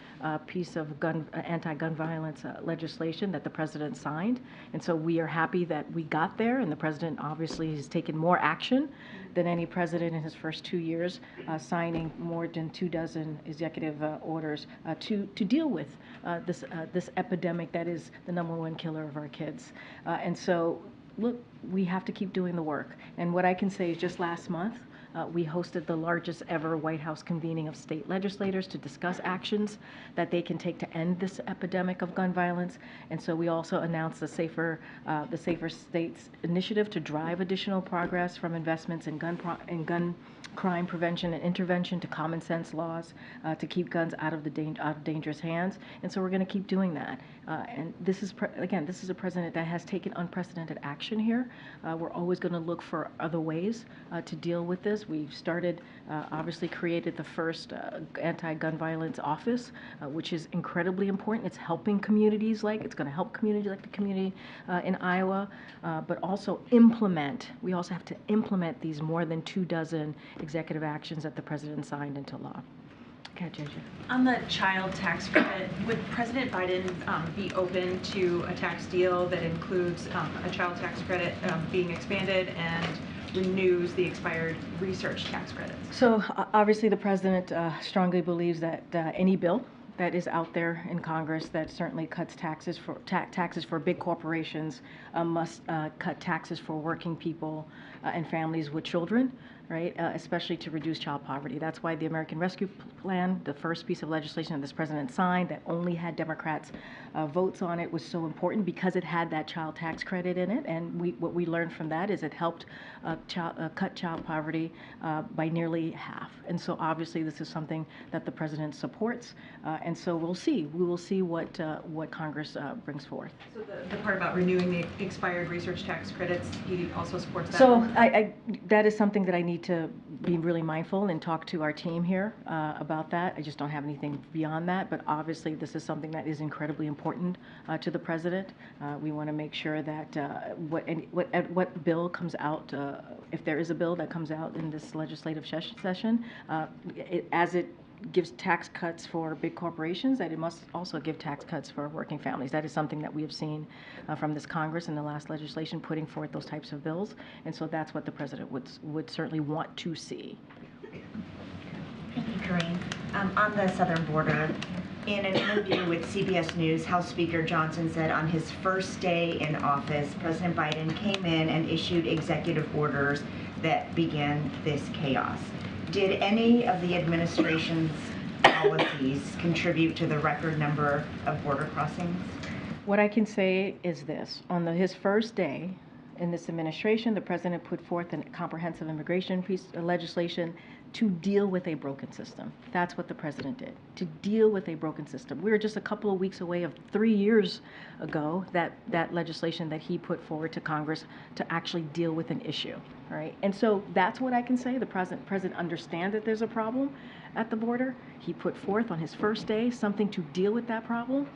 piece of anti-gun violence legislation that the president signed. And so we are happy that we got there, and the president obviously has taken more action than any president in his first 2 years, signing more than 24 executive orders to deal with this epidemic that is the #1 killer of our kids. And so, look, we have to keep doing the work. And what I can say is just last month, we hosted the largest ever White House convening of state legislators to discuss actions that they can take to end this epidemic of gun violence. And so we also announced the Safer States initiative to drive additional progress from investments in gun crime prevention and intervention to common sense laws to keep guns out of dangerous hands. And so we're going to keep doing that. And this is, again, this is a president that has taken unprecedented action here. We're always going to look for other ways to deal with this. We've started, obviously created the first anti-gun violence office, which is incredibly important. It's helping communities it's going to help communities like the community in Iowa, but also implement. We also have to implement these more than 24 executive actions that the president signed into law. Okay, JJ. On the child tax credit, would President Biden be open to a tax deal that includes a child tax credit being expanded and renews the expired research tax credits? So obviously the president strongly believes that any bill that is out there in Congress that certainly cuts taxes for big corporations must cut taxes for working people and families with children, right? Especially to reduce child poverty. That's why the American Rescue Plan, the first piece of legislation that this president signed that only had Democrats' votes on it, was so important because it had that child tax credit in it. And what we learned from that is it helped cut child poverty by nearly half. And so obviously this is something that the president supports. And so we'll see. We will see what Congress brings forth. So the part about renewing the expired research tax credits, he also supports that? So that is something that I need to be really mindful and talk to our team here about that. I just don't have anything beyond that, but obviously this is something that is incredibly important to the president. We want to make sure that what bill comes out, if there is a bill that comes out in this legislative session, as it gives tax cuts for big corporations, that it must also give tax cuts for working families. That is something that we have seen from this Congress in the last legislation putting forth those types of bills, and so that's what the president would certainly want to see. Thank you, Karine. On the southern border, in an interview with CBS News, House Speaker Johnson said on his first day in office, President Biden came in and issued executive orders that began this chaos. Did any of the administration's policies contribute to the record number of border crossings? What I can say is this. On his first day in this administration, the president put forth a comprehensive immigration piece of legislation to deal with a broken system. That's what the president did, to deal with a broken system. We were just a couple of weeks away of 3 years ago that legislation that he put forward to Congress to actually deal with an issue, right? And so that's what I can say. The president understands that there's a problem at the border. He put forth on his first day something to deal with that problem.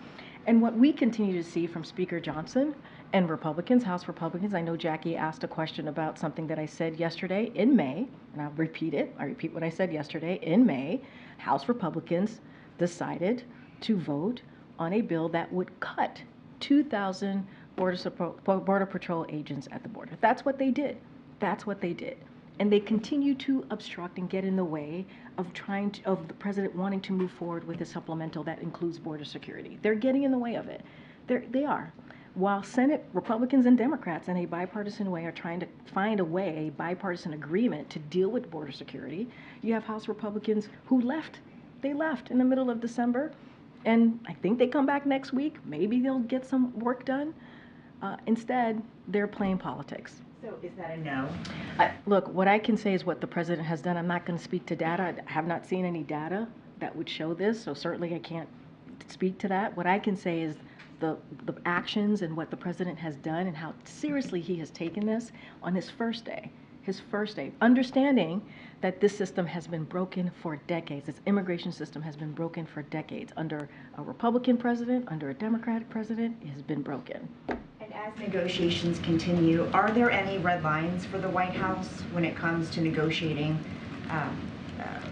And what we continue to see from Speaker Johnson and Republicans, House Republicans, I know Jackie asked a question about something that I said yesterday in May, and I'll repeat it. I repeat what I said yesterday. In May, House Republicans decided to vote on a bill that would cut 2,000 Border Patrol agents at the border. That's what they did. That's what they did. And they continue to obstruct and get in the way of the president wanting to move forward with a supplemental that includes border security. They're getting in the way of it. They are. While Senate Republicans and Democrats in a bipartisan way are trying to find a way, a bipartisan agreement to deal with border security, you have House Republicans who left. They left in the middle of December, and I think they come back next week. Maybe they'll get some work done. Instead, they're playing politics. So is that a no? Look, what I can say is what the president has done. I'm not going to speak to data. I have not seen any data that would show this, so certainly I can't speak to that. What I can say is the actions and what the president has done and how seriously he has taken this on his first day, understanding that this system has been broken for decades. This immigration system has been broken for decades. Under a Republican president, under a Democratic president, it has been broken. And as negotiations continue, are there any red lines for the White House when it comes to negotiating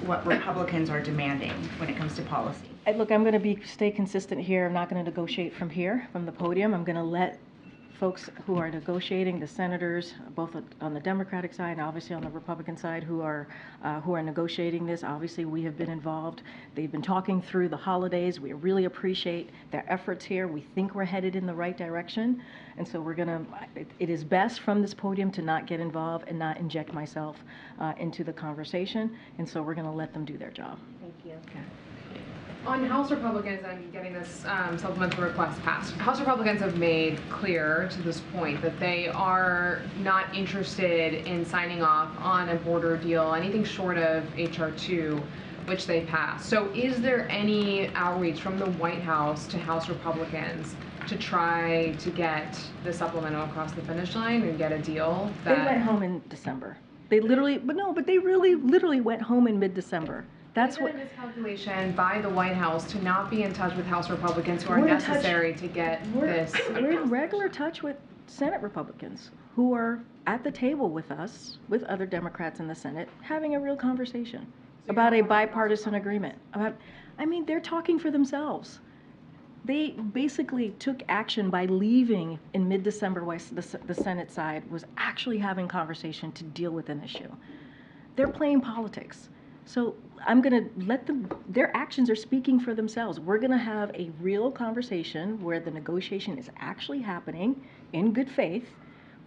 what Republicans are demanding when it comes to policy? Look, I'm going to stay consistent here. I'm not going to negotiate from here, from the podium. I'm going to let folks who are negotiating, the senators, both on the Democratic side and obviously on the Republican side, who are negotiating this. Obviously, we have been involved. They've been talking through the holidays. We really appreciate their efforts here. We think we're headed in the right direction, and so we're gonna. It is best from this podium to not get involved and not inject myself into the conversation, and so we're gonna let them do their job. Thank you. Okay. On House Republicans and getting this supplemental request passed, House Republicans have made clear to this point that they are not interested in signing off on a border deal, anything short of H.R. 2, which they passed. So is there any outreach from the White House to House Republicans to try to get the supplemental across the finish line and get a deal? They went home in December. They literally, but they really literally went home in mid-December. That's what. Is it a miscalculation by the White House to not be in touch with House Republicans who are necessary to get this? We're in regular touch with Senate Republicans who are at the table with us, with other Democrats in the Senate, having a real conversation about a bipartisan agreement. I mean, they're talking for themselves. They basically took action by leaving in mid-December while the Senate side was actually having conversation to deal with an issue. They're playing politics. So I'm going to let them, their actions are speaking for themselves. We're going to have a real conversation where the negotiation is actually happening in good faith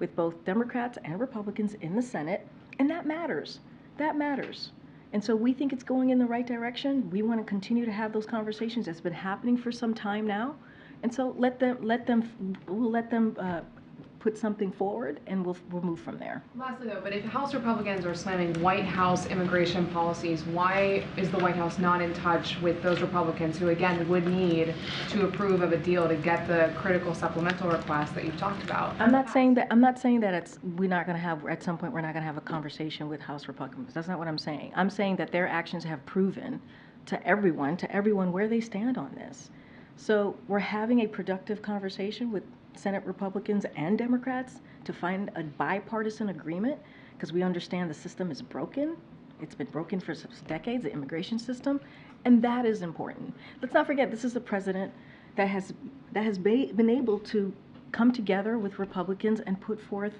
with both Democrats and Republicans in the Senate, and that matters. That matters. And so we think it's going in the right direction. We want to continue to have those conversations. It's been happening for some time now. And so we'll let them put something forward, and we'll move from there. Lastly, though, but if House Republicans are slamming White House immigration policies, why is the White House not in touch with those Republicans who, again, would need to approve of a deal to get the critical supplemental request that you've talked about? I'm not saying that we're not going to have, at some point, we're not going to have a conversation with House Republicans. That's not what I'm saying. I'm saying that their actions have proven to everyone where they stand on this. So we're having a productive conversation with Senate Republicans and Democrats to find a bipartisan agreement, because we understand the system is broken. It's been broken for decades, the immigration system, and that is important. Let's not forget, this is a president that has been able to come together with Republicans and put forth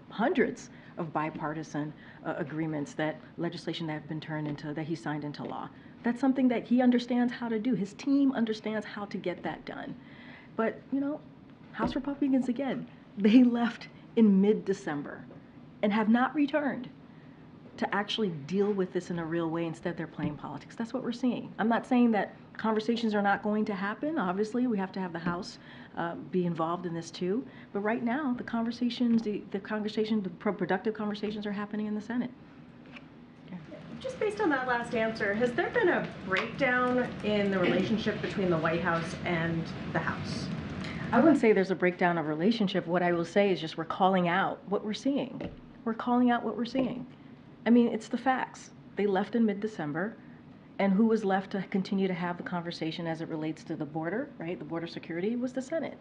hundreds of bipartisan agreements, legislation that have been turned into, that he signed into law. That's something that he understands how to do. His team understands how to get that done. But, House Republicans, again, they left in mid-December and have not returned to actually deal with this in a real way. Instead, they're playing politics. That's what we're seeing. I'm not saying that conversations are not going to happen. Obviously, we have to have the House be involved in this too. But right now, the productive conversations are happening in the Senate. Just based on that last answer, has there been a breakdown in the relationship between the White House and the House? I wouldn't say there's a breakdown of relationship. What I will say is just we're calling out what we're seeing. We're calling out what we're seeing. I mean, it's the facts. They left in mid-December, and who was left to continue to have the conversation as it relates to the border, right? The border security was the Senate.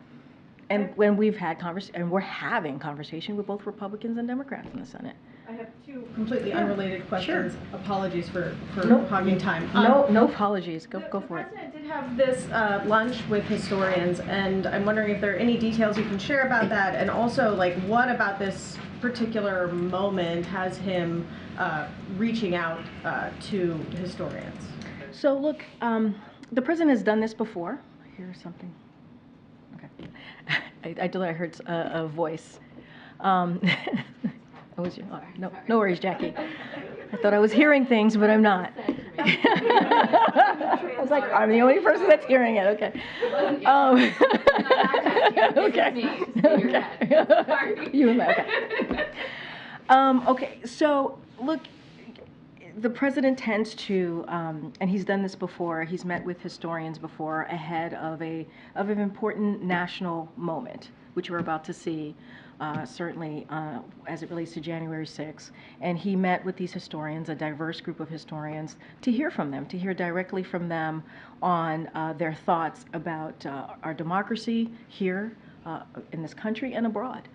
And when we've had and we're having conversation with both Republicans and Democrats in the Senate. I have two completely unrelated questions. Sure. Apologies for Nope. hogging time. No apologies. Go for it. The president did have this lunch with historians, and I'm wondering if there are any details you can share about that, and also, what about this particular moment has him reaching out to historians? So look, the president has done this before. Here's something. Okay. I heard a voice. No worries, Jackie. I thought I was hearing things, but I'm not. I was like, I'm the only person that's hearing it. Okay. Okay. You and me. Okay. Okay. So look, The president tends to, and he's done this before, he's met with historians before ahead of an important national moment, which we're about to see, certainly as it relates to January 6th. And he met with these historians, a diverse group of historians, to hear from them, to hear directly from them on their thoughts about our democracy here in this country and abroad.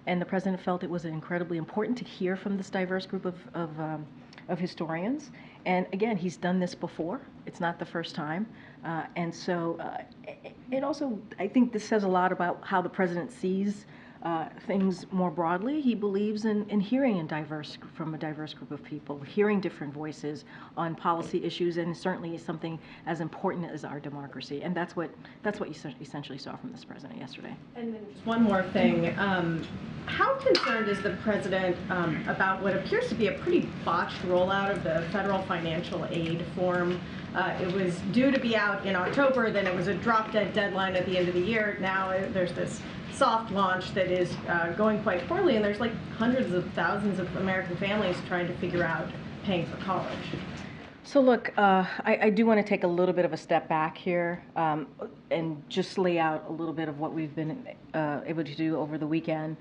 And the president felt it was incredibly important to hear from this diverse group of historians. And again, he's done this before. It's not the first time. And so it also, I think this says a lot about how the president sees things more broadly. He believes in hearing from a diverse group of people, hearing different voices on policy issues, and certainly something as important as our democracy. And that's what you essentially saw from this president yesterday. And then just one more thing. How concerned is the president about what appears to be a pretty botched rollout of the federal financial aid form? It was due to be out in October, then it was a drop-dead deadline at the end of the year. Now there's this soft launch that is going quite poorly, and there's like hundreds of thousands of American families trying to figure out paying for college. So look, I do want to take a little bit of a step back here and just lay out a little bit of what we've been able to do over the weekend.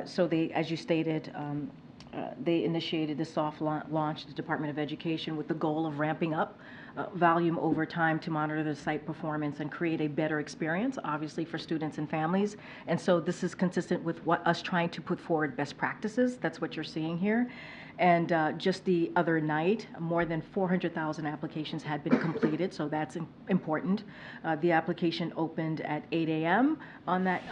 So they, as you stated, they initiated the soft launch, the Department of Education, with the goal of ramping up volume over time to monitor the site performance and create a better experience, obviously, for students and families. And so this is consistent with us trying to put forward best practices. That's what you're seeing here. And just the other night, more than 400,000 applications had been completed, so that's important. The application opened at 8 a.m. on that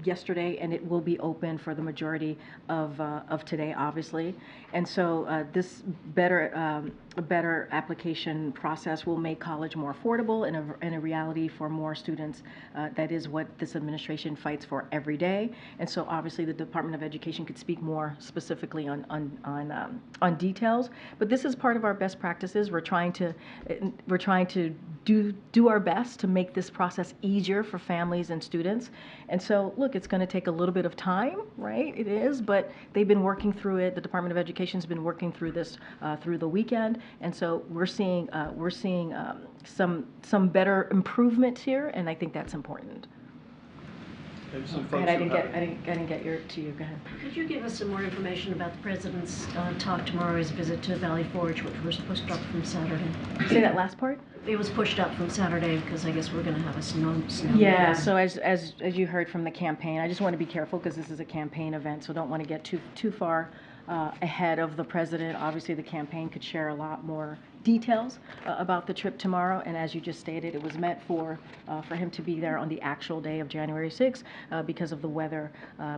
yesterday, and it will be open for the majority of today, obviously. And so this better application process will make college more affordable and a reality for more students. That is what this administration fights for every day. And so obviously the Department of Education could speak more specifically on details. But this is part of our best practices. We're trying to do our best to make this process easier for families and students. And so look, it's going to take a little bit of time, right? It is, but they've been working through it. The Department of Education has been working through this through the weekend. And so we're seeing some better improvements here, and I think that's important. Go ahead. I didn't get to you. Go ahead. Could you give us some more information about the president's talk tomorrow, his visit to Valley Forge, which was pushed up from Saturday? Say that last part. It was pushed up from Saturday because I guess we're going to have a snow. Yeah. So as you heard from the campaign, I just want to be careful because this is a campaign event, so don't want to get too far ahead of the president. Obviously, the campaign could share a lot more details about the trip tomorrow, and as you just stated, it was meant for him to be there on the actual day of January 6th because of the weather,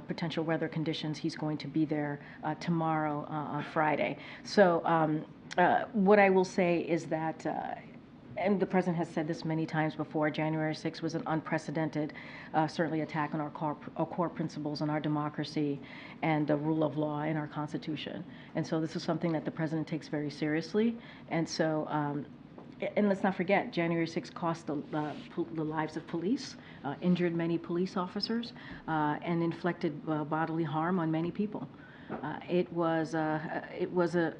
potential weather conditions. He's going to be there tomorrow on Friday. So what I will say is that and the president has said this many times before, January 6th was an unprecedented, certainly attack on our core principles in our democracy and the rule of law in our Constitution. And so this is something that the president takes very seriously. And so, and let's not forget, January 6th cost the lives of police, injured many police officers, and inflicted bodily harm on many people. It was a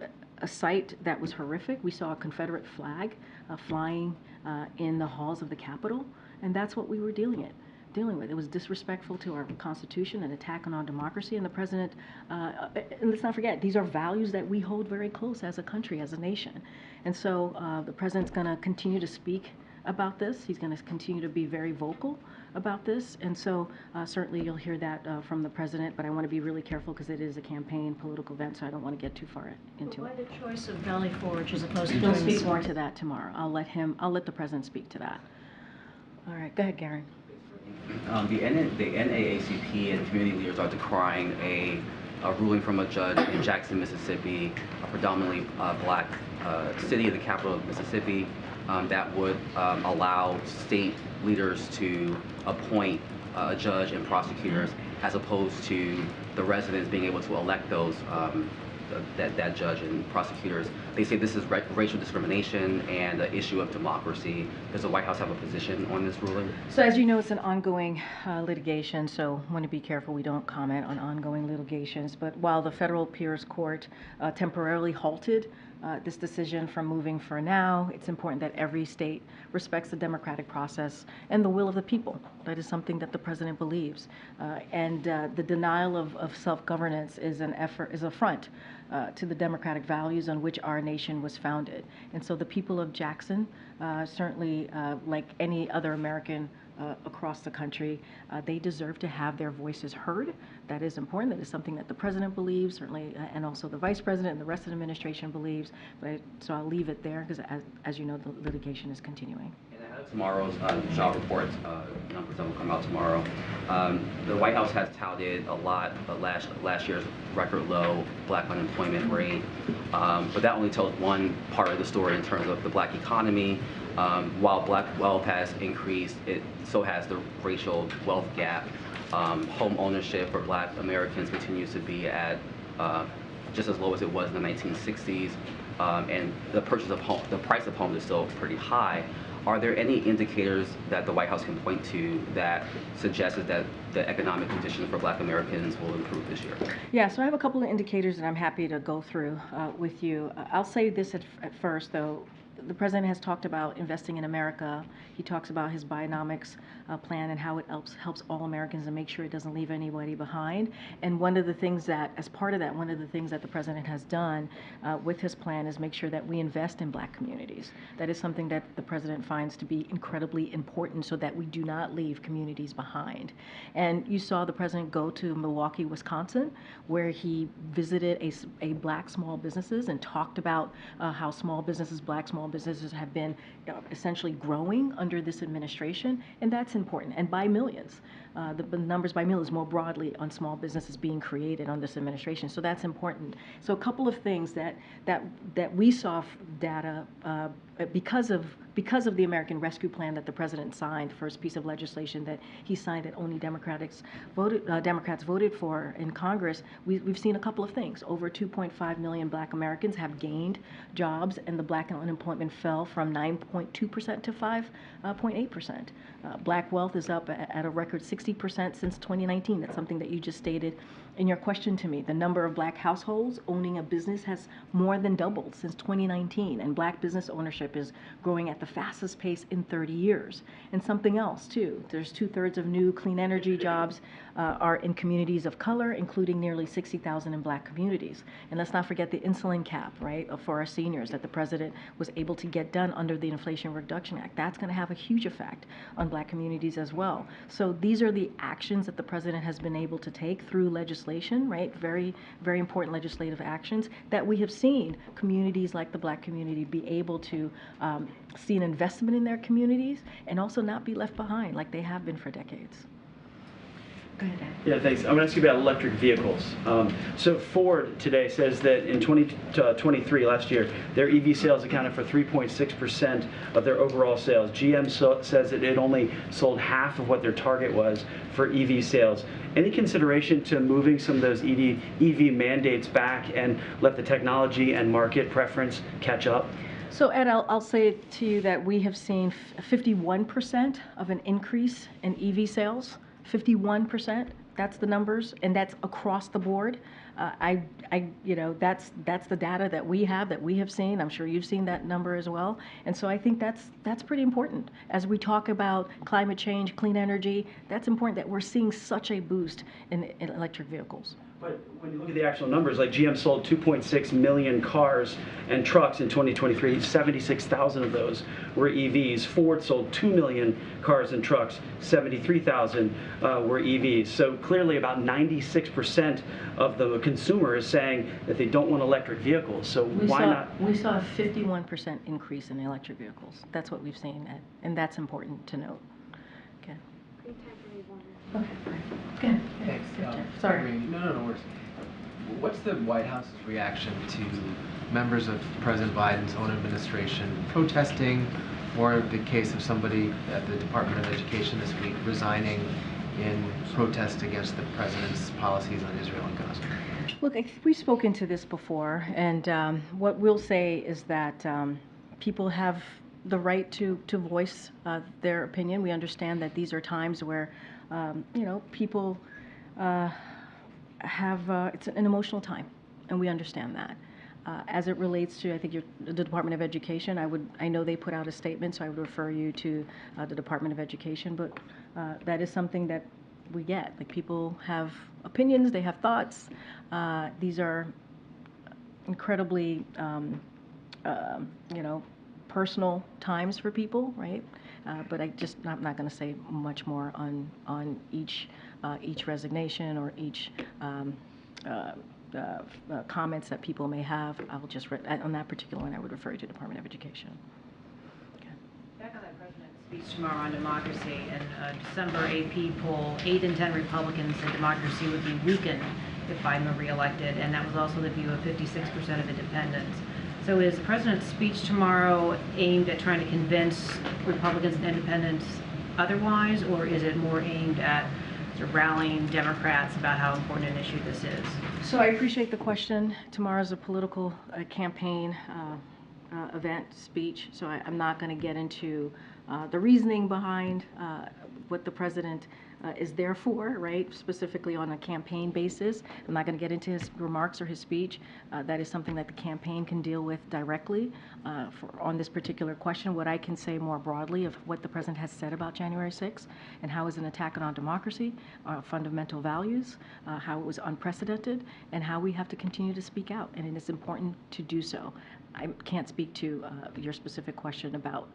sight that was horrific. We saw a Confederate flag flying in the halls of the Capitol, and that's what we were dealing with. It was disrespectful to our Constitution, an attack on our democracy, and the president, and let's not forget, these are values that we hold very close as a country, as a nation. And so the president's going to continue to speak about this. He's going to continue to be very vocal about this, and so certainly you'll hear that from the president, but I want to be really careful because it is a campaign political event, so I don't want to get too far into it. Why the choice of Valley Forge as opposed to He'll doing speak more to that tomorrow. I'll let the president speak to that. All right, go ahead, Garen. The NAACP and community leaders are decrying a ruling from a judge in Jackson, Mississippi, a predominantly black city, the capital of Mississippi, that would allow state leaders to appoint a judge and prosecutors as opposed to the residents being able to elect those that judge and prosecutors. They say this is racial discrimination and an issue of democracy. Does the White House have a position on this ruling? So as you know, it's an ongoing litigation, so I want to be careful we don't comment on ongoing litigations. But while the Federal Appeals Court temporarily halted this decision from moving for now, it's important that every state respects the democratic process and the will of the people. That is something that the president believes. And the denial of self-governance is an affront to the democratic values on which our nation was founded. And so the people of Jackson, certainly like any other American across the country, they deserve to have their voices heard. That is important. That is something that the president believes, certainly, and also the vice president and the rest of the administration believes. So I'll leave it there because, as you know, the litigation is continuing. Tomorrow's job report numbers that will come out tomorrow. The White House has touted a lot of last year's record low black unemployment rate, but that only tells one part of the story in terms of the black economy. While black wealth has increased, so has the racial wealth gap. Home ownership for black Americans continues to be at just as low as it was in the 1960s, and the price of homes is still pretty high. Are there any indicators that the White House can point to that suggests that the economic conditions for black Americans will improve this year? Yeah, so I have a couple of indicators that I'm happy to go through with you. I'll say this at first, though. The president has talked about investing in America. He talks about his Bionomics plan and how it helps all Americans and make sure it doesn't leave anybody behind. And one of the things that, as part of that, one of the things that the president has done with his plan is make sure that we invest in black communities. That is something that the president finds to be incredibly important so that we do not leave communities behind. And you saw the president go to Milwaukee, Wisconsin, where he visited a black small businesses and talked about how black small businesses have been essentially growing under this administration, and that's important, and by millions. The numbers by millions more broadly on small businesses being created on this administration, so that's important. So a couple of things that we saw data because of the American Rescue Plan that the president signed, the first piece of legislation that he signed that only Democrats voted for in Congress. We've seen a couple of things. Over 2.5 million black Americans have gained jobs, and the black unemployment fell from 9.2% to 5.8%. Black wealth is up at a record 60% since 2019. That's something that you just stated in your question to me. The number of black households owning a business has more than doubled since 2019, and black business ownership is growing at the fastest pace in 30 years. And something else, too. There's 2/3 of new clean energy jobs are in communities of color, including nearly 60,000 in black communities. And let's not forget the insulin cap, right, for our seniors that the president was able to get done under the Inflation Reduction Act. That's going to have a huge effect on black communities as well. So these are the actions that the president has been able to take through legislation, right, very, very important legislative actions that we have seen communities like the black community be able to see an investment in their communities and also not be left behind like they have been for decades. Go ahead, Dan. Yeah, thanks. I'm going to ask you about electric vehicles. So Ford today says that in 2023, last year, their EV sales accounted for 3.6% of their overall sales. GM says that it only sold half of what their target was for EV sales. Any consideration to moving some of those EV mandates back and let the technology and market preference catch up? So Ed, I'll say to you that we have seen 51% of an increase in EV sales. 51%, that's the numbers, and that's across the board. You know, that's the data that we have seen. I'm sure you've seen that number as well. And so I think that's pretty important. As we talk about climate change, clean energy, that's important that we're seeing such a boost in electric vehicles. But when you look at the actual numbers, like GM sold 2.6 million cars and trucks in 2023, 76,000 of those were EVs. Ford sold 2 million cars and trucks, 73,000 were EVs. So clearly about 96% of the consumer is saying that they don't want electric vehicles. So why not? We saw a 51% increase in electric vehicles. That's what we've seen, Ed, and that's important to note. Okay. Okay. Good. Thanks. Sorry. No worries. What's the White House's reaction to members of President Biden's own administration protesting, or the case of somebody at the Department of Education this week resigning in protest against the president's policies on Israel and Gaza? Look, we've spoken to this before, and what we'll say is that people have the right to voice their opinion. We understand that these are times where, people have, it's an emotional time, and we understand that. As it relates to, I think, the Department of Education, I know they put out a statement, so I would refer you to the Department of Education, but that is something that we get. Like, people have opinions, they have thoughts. These are incredibly, personal times for people, right? But I'm not going to say much more on each resignation or each comments that people may have. I will just on that particular one, I would refer you to Department of Education. Back on that president's speech tomorrow on democracy, in a December AP poll, 8 in 10 Republicans said democracy would be weakened if Biden were reelected, and that was also the view of 56% of independents. So is the president's speech tomorrow aimed at trying to convince Republicans and independents otherwise, or is it more aimed at sort of rallying Democrats about how important an issue this is? So I appreciate the question. Tomorrow's a political campaign event speech, so I'm not going to get into the reasoning behind what the president is there for, right, specifically on a campaign basis. I'm not going to get into his remarks or his speech. That is something that the campaign can deal with directly on this particular question. What I can say more broadly of what the president has said about January 6th and how it's an attack on our democracy, our fundamental values, how it was unprecedented, and how we have to continue to speak out, and it is important to do so. I can't speak to your specific question about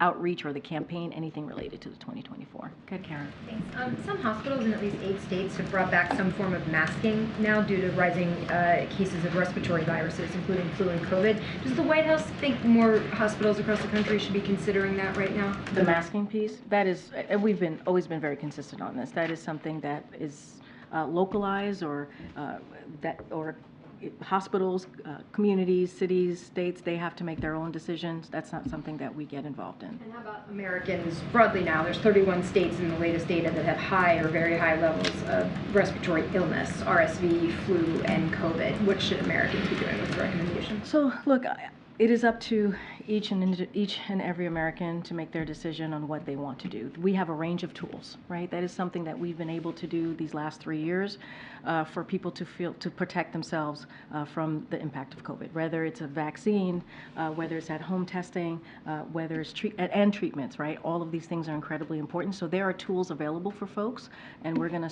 outreach or the campaign, anything related to the 2024. Go ahead, Karen. Thanks. Some hospitals in at least 8 states have brought back some form of masking now due to rising cases of respiratory viruses, including flu and COVID. Does the White House think more hospitals across the country should be considering that right now? The masking piece, that is, and we've always been very consistent on this. That is something that is localized or hospitals, communities, cities, states, they have to make their own decisions. That's not something that we get involved in. And how about Americans broadly now? There's 31 states in the latest data that have high or very high levels of respiratory illness, RSV, flu, and COVID. What should Americans be doing with the recommendation? So, look, it is up to each and every American to make their decision on what they want to do. We have a range of tools, right? That is something that we've been able to do these last 3 years for people to protect themselves from the impact of COVID, whether it's a vaccine, whether it's at-home testing, whether it's treatments, right? All of these things are incredibly important. So there are tools available for folks, and we're going to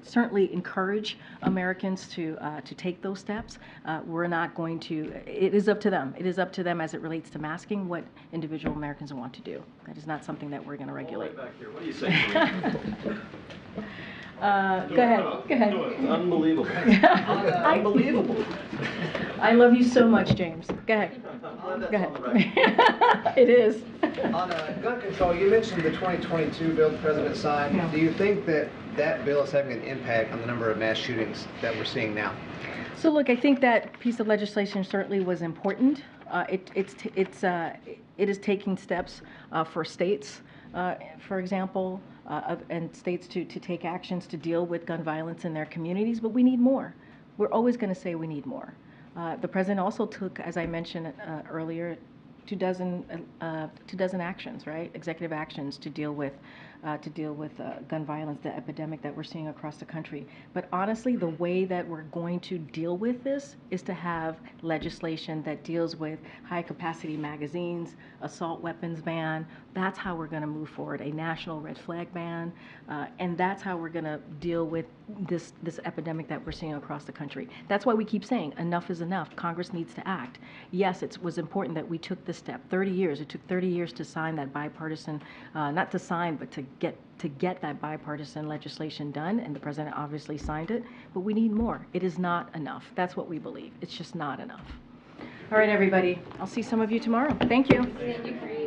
certainly encourage Americans to take those steps. We're not going to. It is up to them. It is up to them as it relates to masking what individual Americans want to do. That is not something that we're going to regulate. Back here. What do you say? Go ahead. Go ahead. It's unbelievable. Unbelievable. I love you so much, James. Go ahead. Go ahead. It is. On gun control, you mentioned the 2022 bill the president signed. Yeah. Do you think that bill is having an impact on the number of mass shootings that we're seeing now? So look, I think that piece of legislation certainly was important. It is taking steps for states, for example, and states to take actions to deal with gun violence in their communities, but we need more. We're always going to say we need more. The president also took, as I mentioned earlier, 24 actions, right? Executive actions to deal with gun violence, the epidemic that we're seeing across the country. But honestly, the way that we're going to deal with this is to have legislation that deals with high-capacity magazines, assault weapons ban. That's how we're going to move forward. A national red flag ban, and that's how we're going to deal with this epidemic that we're seeing across the country. That's why we keep saying enough is enough. Congress needs to act. Yes, it was important that we took this step. 30 years. It took 30 years to sign that bipartisan, not to sign, but to get that bipartisan legislation done, and the president obviously signed it, but we need more. It is not enough. That's what we believe. It's just not enough. All right, everybody. I'll see some of you tomorrow. Thank you. Thank you.